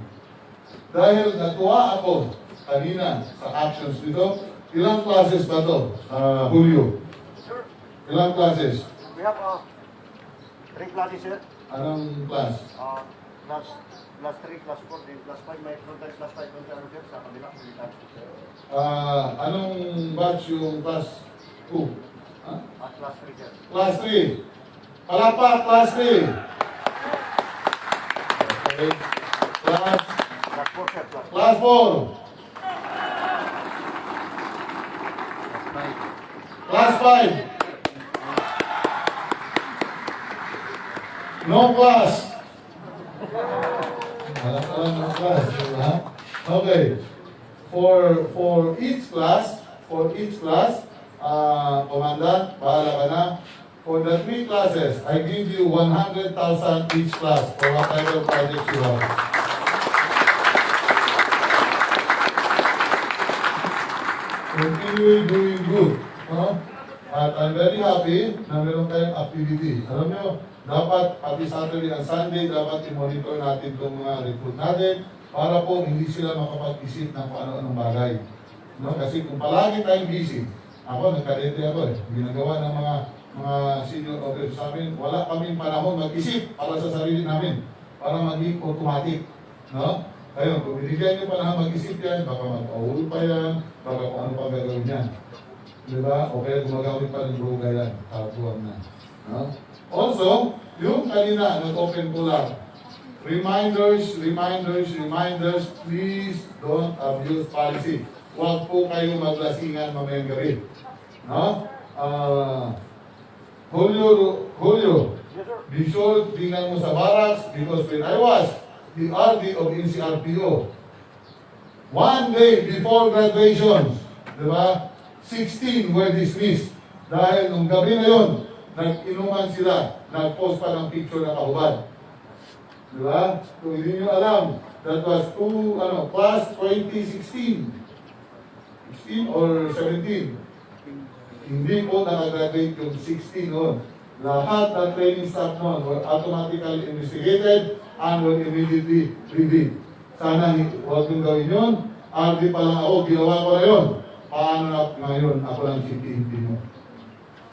Dahil natuwa ako kanina sa actions dito, ilang classes ba ito, Julio? Ilang classes? We have 3 classes, sir. Anong class? Class 3, class 4, class 5, may class 5 yung ano, sir, sa kabila. Anong batch yung class 2? Class 3, sir. Class 3. Palakpak, class 3. Okay. Class 4, sir. Class 4. Class 5. No class. No class. Okay. For each class, Commandant, bahala ka na. For the 3 classes, I give you 100,000 each class for whatever projects you have. Continue doing good. At I'm very happy na meron tayong activity. Alam nyo, dapat pati Saturday and Sunday, dapat i-monitor natin itong mga recruit natin para po hindi sila makapag-isip ng kung ano-anong bagay. Kasi kung palagi tayong busy, ako, nagkadete ako ginagawa ng mga senior officers sa amin, wala kaming panahon mag-isip para sa sarili namin, para maging automatic. Ayun, kung binigyan nyo panahon mag-isip yan, baka mag-awul pa yan, baka kung ano pa gagawin yan. Diba? O kaya gumagawin pa ng droga yan, katuan na. Also, yung kanina, nag-open ko lang, reminders, please don't abuse policy. Huwag po kayo maglasingan mamayang gabi. No? Julio, be sure tingnan mo sa barracks because when I was the RD of NCRPO, one day before graduation, di ba, 16 were dismissed. Dahil nung gabi na yun, nag-inuman sila, nag-post pa ng picture ng kahubad. Di ba? Kung hindi nyo alam, that was class 2016. 16 or 17. Hindi po nakagraduate yung 16 noon. Lahat ng training staff noon were automatically investigated and were immediately relieved. Sana huwag yung gawin yun. RD pa lang ako, ginawa ko na yun. Paano na ngayon ako lang CPNP mo?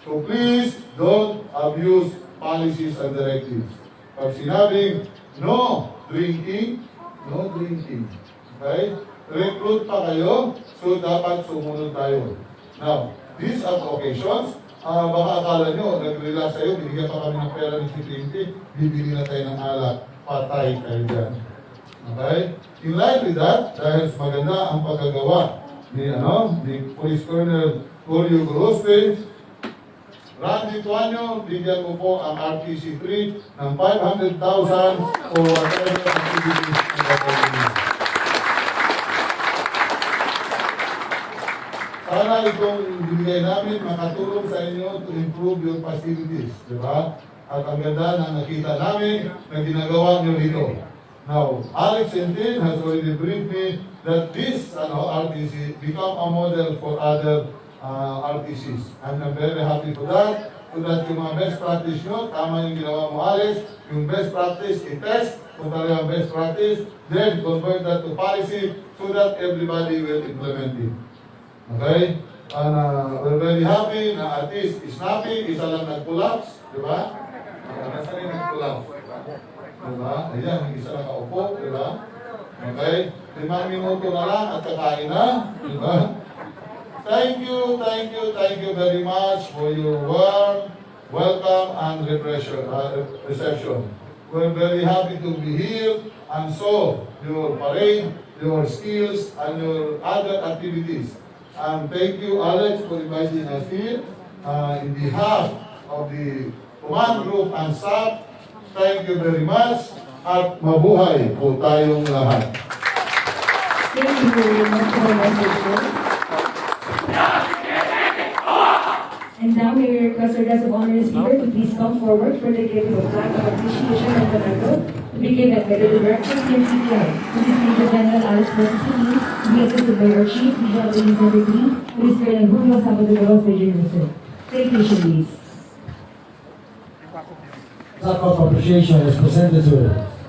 So please, don't abuse policies and directives. Pag sinabing, no drinking, no drinking. Okay? Recruit pa kayo, so dapat sumunod tayo. Now, these are occasions, baka akala nyo, nag-relax tayo, binigyan pa kami ng pera ng CPNP, bibili na tayo ng alak, patay kayo dyan. Okay? In line with that, dahil maganda ang pagkagawa ni Police Colonel Julio Gorospe, Randy Tuanyo, bigyan mo po ang RTC 3 ng 500,000 o whatever activities na gagawin. Sana itong binigay namin makatulong sa inyo to improve your facilities, di ba? At ang ganda na nakita namin na ginagawa nyo dito. Now, Alex Entin has already briefed me that this RTC become a model for other RTCs. And I'm very happy for that. So that yung mga best practice nyo, tama yung ginawa mo Alex, yung best practice, i-test kung talaga best practice, then convert that to policy so that everybody will implement it. Okay? And we're very happy na at least Snappy, isa lang nag-collapse, di ba? Nasa rin nag-collapse. Di ba? Ayan, isa lang kaupo, di ba? Okay? 5 minuto na lang at kakain na, di ba? Thank you very much for your warm welcome and reception. We're very happy to be here and saw your parade, your skills, and your other activities. And thank you, Alex, for inviting us here. In behalf of the command group and staff, thank you very much at mabuhay po tayong lahat. Thank you very much for your message. And now we request our guest of honor speaker to please come forward for the giving of flag of appreciation and medal to be given by the Director of PNPTI, which is Major General Alex Portesini, to be assisted by our Chief, Regional Police Number 3, Police Colonel Julio Salvador Jr. Thank you, Shalice. Plaque of appreciation is presented to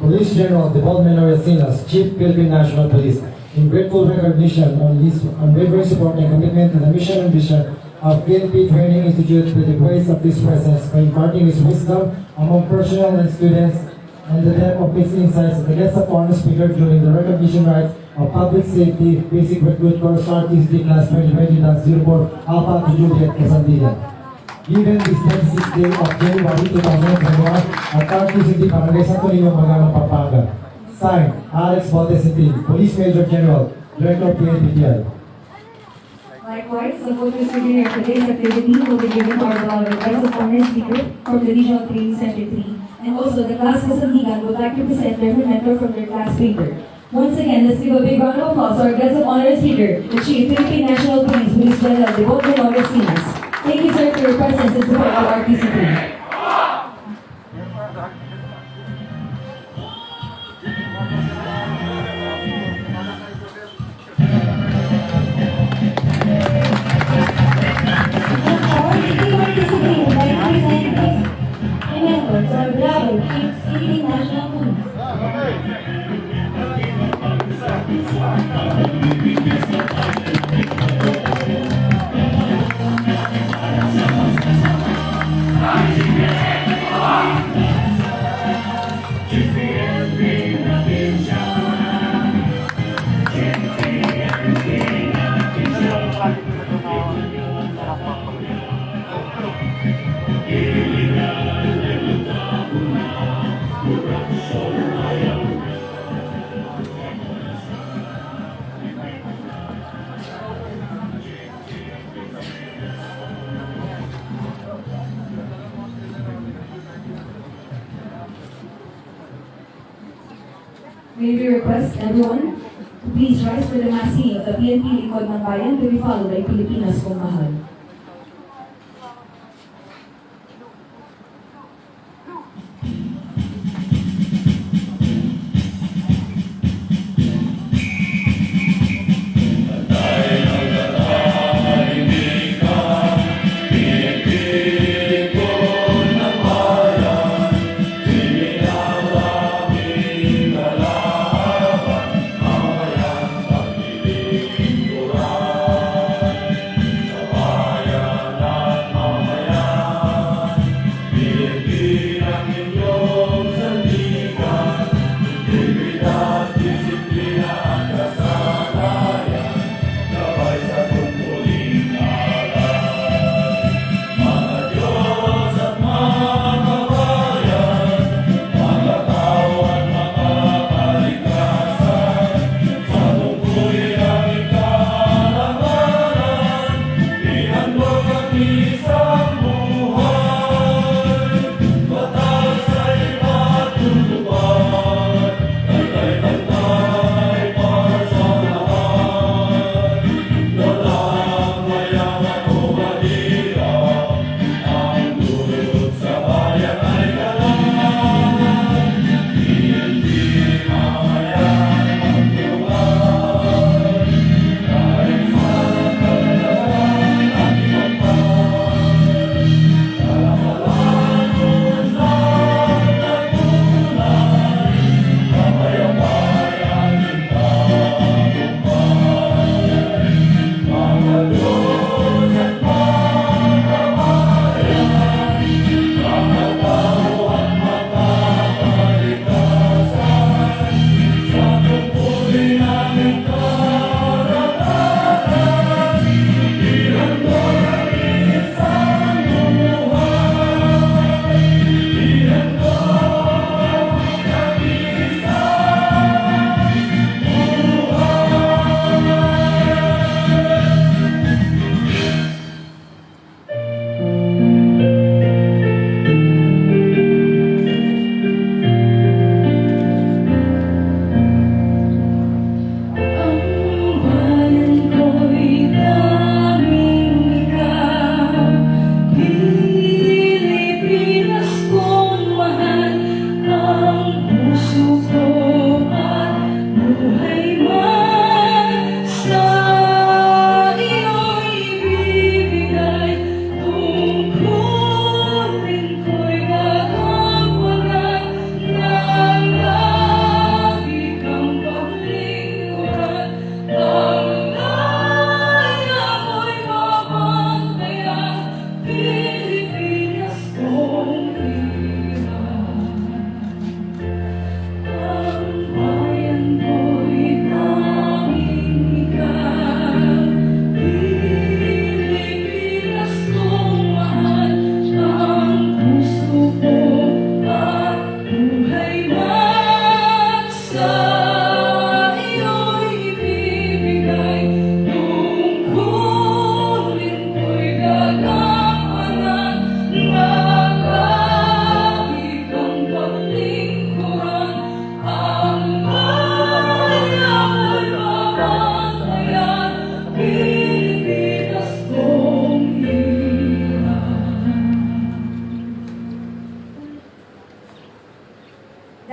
Police General Debald Menoy Asinas, Chief Philippine National Police, in grateful recognition on his unwavering support and commitment to the mission and vision of PNP Training Institute with the grace of his presence by imparting his wisdom among personnel and students and the depth of his insights as the guest of honor speaker during the recognition rites of Public Safety Basic Recruit Course RTC Class 2020.04 Alpha to Juliet Casandilla. Given this 26th day of January 2021 at RTC Barangay Santo Niño, Magalang, Pampanga. Signed, Alex Portesini, Police Major General, Director of PNPTI. Likewise, the photo souvenir of today's activity will be given to our beloved guest of honor speaker from the Regional Training Center 3. And also, the class Casandigan would like to present their mentor from their class paper. Once again, let's give a big round of applause to our guest of honor speaker, the Chief Philippine National Police, Police General Debald Menoy Asinas. Thank you, sir, for your presence and support of RTC3. May we request everyone to please rise for the massing of the PNP Likod ng Bayan to be followed by Pilipinas Kung Mahal.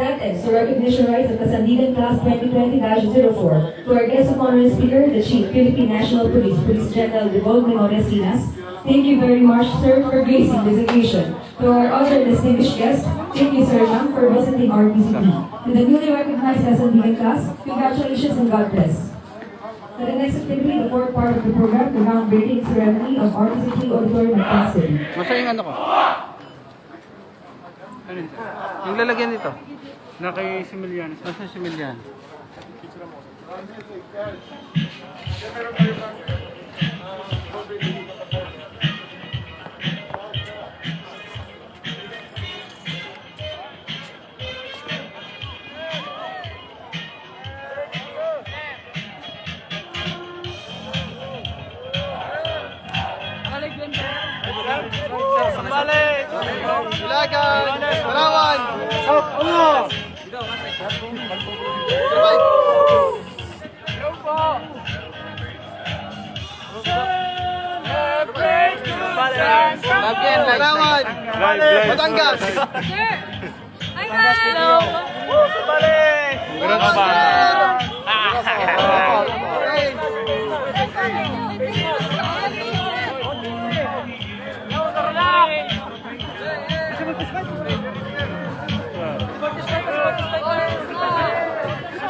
That ends the recognition rights of Kasandigan Class 2020-04 to our guest of honor and speaker, the Chief, Philippine National Police, Police General Devon Menoresinas. Thank you very much, sir, for gracing this occasion. To our other distinguished guests, thank you, Sir Ma'am, for visiting our PCP. To the newly recognized Kasandigan Class, congratulations and God bless. For the next activity, the fourth part of the program, the groundbreaking ceremony of RTCT Auditorium at Pasig City. Masa yung ano ko? Ano yun? Yung lalagyan dito? Na kay Similian. Masa Similian? Sambales! Ilagan! Palawan! South Ulo! Batangas!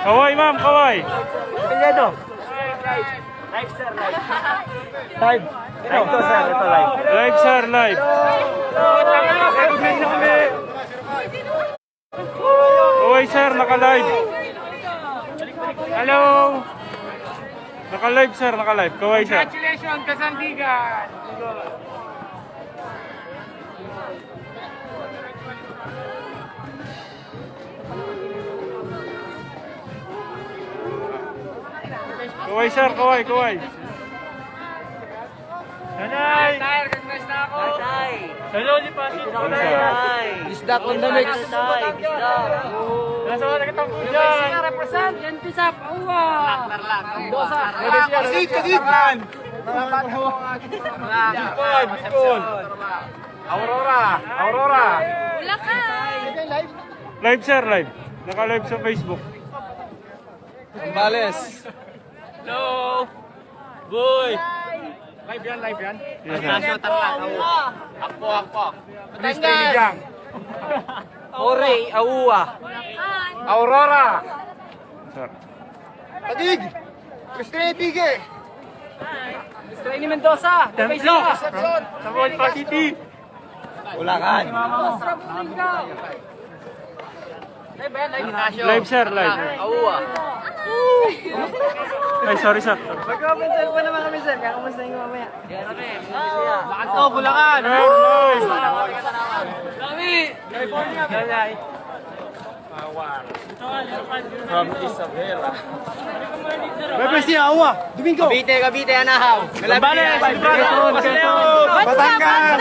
Kaway, ma'am, kaway. Pilyado. Live. Ito sir, ito live. Live, sir, live. Kaway, sir, naka-live. Hello. Naka-live, sir, naka-live. Kaway, sir. Congratulations, Kasandigan! Kaway, sir, kaway, kaway. Nanay! Tay, recognize na ako! Hello, di pa si Isda on the mix. Nasa wala kitang dyan. Represent, yan sa Pauwa! Dosa! Bicol. Aurora! Aurora! Live, sir, live. Naka-live sa Facebook. Bales. Hello! Boy! Live yan, live yan. Yes, sir. Akpo. Batangas. Ore, Aua. Aurora! Sir. Tadig. Christine Tige. Strainy Mendoza! Templo. Sa Volpa City. Ulangan. Live, sir, live. Aua. Ay, sorry, sir. Mag-comment pa naman kami sir. Kakamusta yung mamaya? Lakad Bulacan. Nice. Galay. From Isabela. Bebe si Aua. Domingo. Cavite, Anahaw. Zambales. Batangas.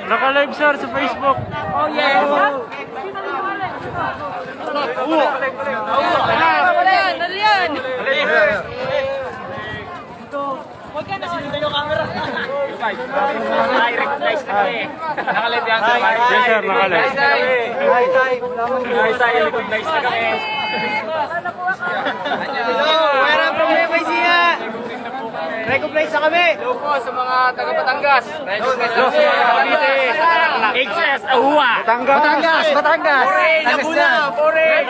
Naka-live, sir, sa Facebook. Oh, yeah! Dali yan! Huwag ka na sinunod yung camera. Ay, recognize na kami. Nakalive yan. Yes, sir, naka-live. Recognize na kami. Wala problema siya. Recognize na kami. Hello po sa mga taga-Batangas. Recognize na kami. Cavite. XS, Ahua. Batangas. Laguna, Pore.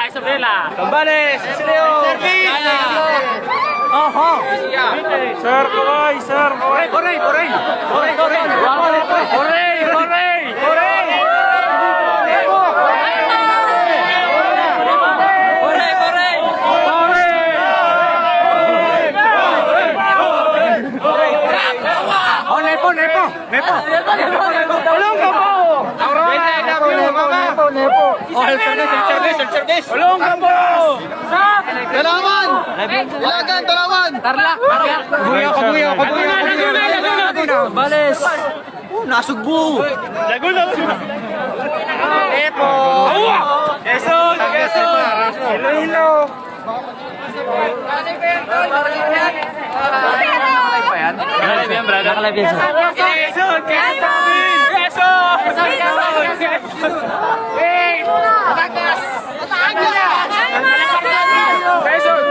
Isabela. Zambales. Isileo. Oho. Sir, kaway, sir, kaway. Dalaman. Tarlac. Kabuyaw. Bales. Nasugbo. Laguna. Nepo. Quezon. Iloilo. Nakalive yan, brother. Nakalive yan, sir. Quezon. Wait! Batangas! Quezon!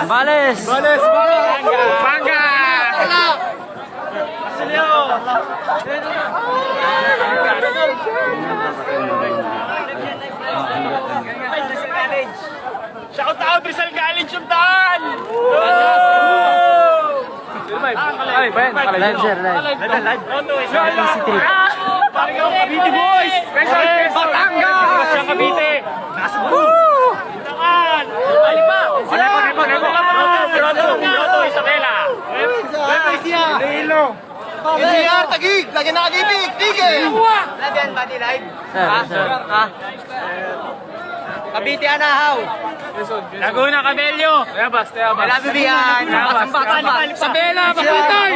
Bales. Bangga! Shout out Rizal College yung daan! Ay, Ben. Live, sir. Live. RTC3. Cavite boys! Batangas! Cavite! Nasugbu! Ali pa! Roto, Isabela! Iloilo! NCR, Taguig! Lagi nakagibig! Tigil! Lagyan ba ni live? Sir. Cavite Anahaw! Laguna Cabello! Tayabas! Malabibihan! Isabela! Pakitay!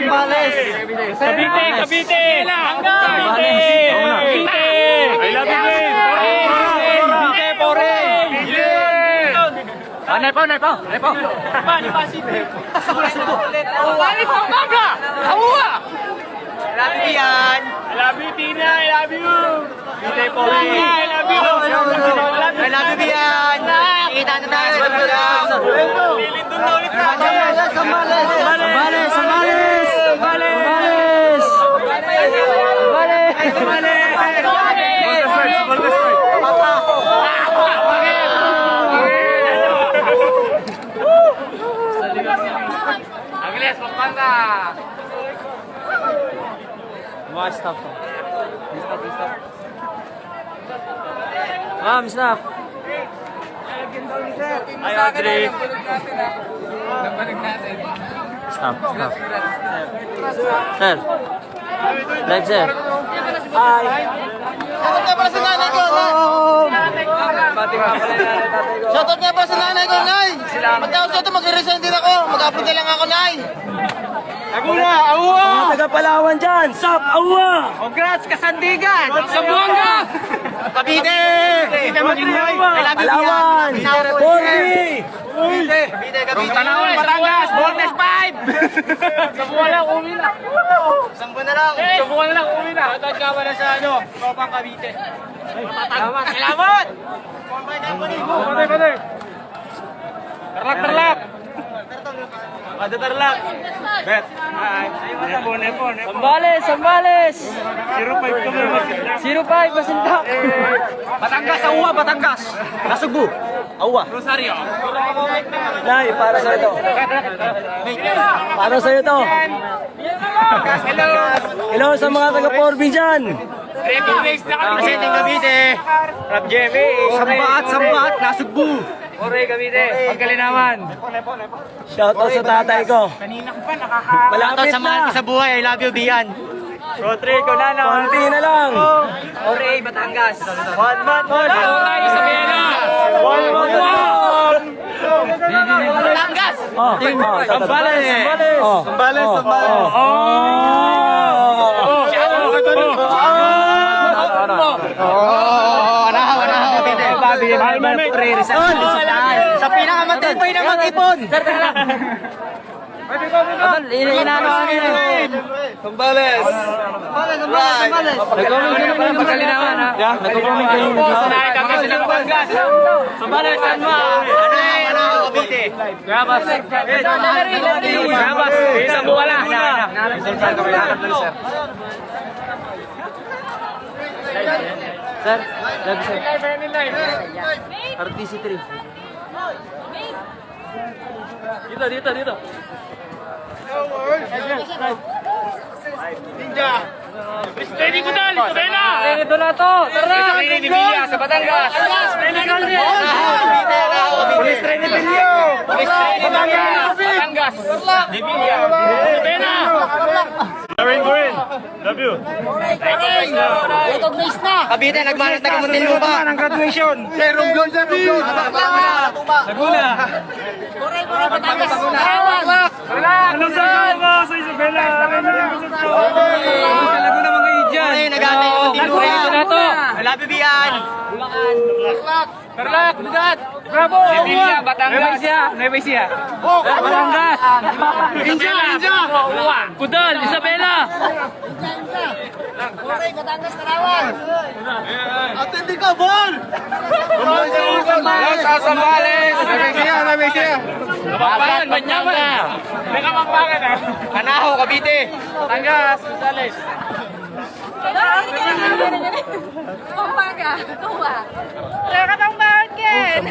Cavite! Cavite! I love you, babe! Pore! Nepo! Mangga! Awa! Labihan! I love you, Tina! I love you! Hindi po rin! I love you! I love you, Bian! Kita na tayo! Lilindon na ulit natin! Agnes, Pampanga! Mga staff to. Ma'am, staff. Ay, Audrey! Stop. Sir. Live, sir. Hi. Shoutout nga pala sa nanay ko, Shoutout nga pala sa nanay ko, Nay! Pagkatapos ito, magre-resign din ako. Mag-upload na lang ako, Nay! Laguna, Awa! Mga taga-Palawan dyan. Sup, awa! Congrats, Kasandigan! Sambuanga! Cavite! Cavite Maginhay! Palawan! Porri! Cavite! Palawan, Batangas! Bordes 5! Sambuanga lang, uwi na! Sampo na lang! Sambuanga lang, uwi na! Shoutout ka pala sa Tropang Cavite! Salamat! Patay! Tarlak! Ada Tarlak! Bet! Nepon! Sambales! 05 kami masinda! 05, Basinta! Batangas, Awa! Batangas! Nasugbu! Awa! Rosario! Nay, para sa ito. Para sa ito. Hello! Hello sa mga taga-Porvin dyan. Ready base na kami sa Cavite! Rap Jemmy! Sambaat, Nasugbu. Ore Cavite! Pagkalinaman! Shoutout sa tatay ko. Kanina ko pa nakaka... Malapit sa mahal na. ko sa buhay, I love you, Bian! Rodri, ikaw na lang! Konti na lang. Ore, Batangas! One man! Tayo sa Biana! One! Batangas! Sambales! Sambales! Anahaw, Cavite! Sa pinakamatibay na mag-ipon! Inaano kami. Sambales! Nag-comment kayo ng pagkalinawan ha. Nag-comment kayo ng Sambales, Sanma! Anahaw, Cavite! Grabas! Grabas! Isang buwala! Sir, live sir. RTC3. Dito. Ninja! Ready ko dal! Isabela! Ready Donato! Tara! Ready Villa sa Batangas! Police Train Villa! Police Train Batangas! Di Villa! Isabela! Green! Love you! Recognize na! Cavite, nagmanat na kamuntin mo pa! Ang graduation! Sir Romblon sa Bill! Laguna! Ano saan mo sa Isabela? Sa Laguna mga idyan! Nag-aantay kamuntin mo kayo na to! I love you, Bian! Tarlac! Lugat! Bravo! Sevilla, Batangas! Nueva Ecija! Batangas! Ninja! Kudal! Isabela! Batangas, Tarawan! Atindi ka, ball! Sambales! Nueva Ecija! Kapampangan, Banyaman! May kapampangan ha! Anahaw, Cavite! Batangas! Gonzales! Pampaga, tuwa. Nakapampangan, Ken.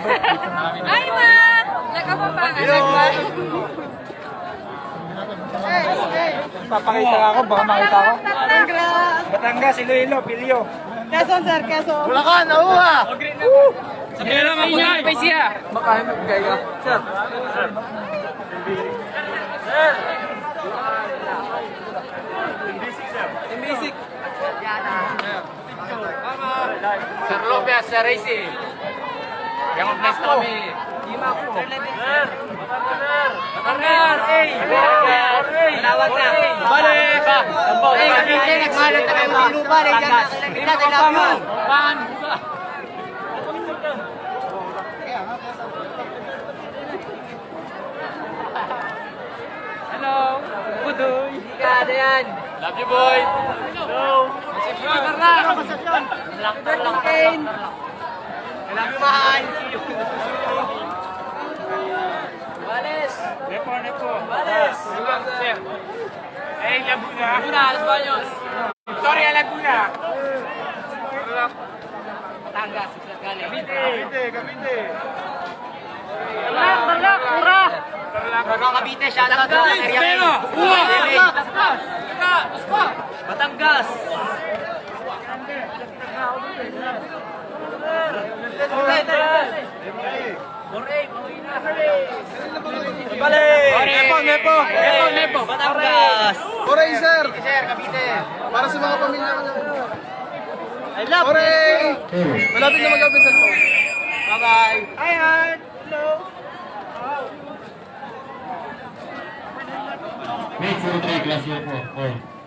Ay, ma! Nakapampangan. Papakita ako, baka makita ako. Congrats! Batangas, Iloilo, Pilio. Quezon, sir, Quezon. Bulacan, nauha! Sabihin lang ako niya, pa siya. Makain mo, gaya. Sir. Basic. Sir Lopez, Sir Racy. Yang mag-bless kami. Batangas, Malawat na. Balik! Cavite, nagmalat na kayo. Lupa, Hello! Budoy! Kada yan! Love you, boy! Hello! Laktain! I love you, mahal! Bales! Nepo! Bales! Sir! Hey, Laguna! Laguna, Los Baños! Victoria, Laguna! Batangas, Cavite! Tarlac, Cavite, shout out to area. Batangas. Nepo, Batangas. Oray, sir. Sir, Cavite. Para sa mga pamilya ko. I love Oray! Malapit na mag-umpisa po. Bye-bye. Hi, Han! Hello! Wait for the class po.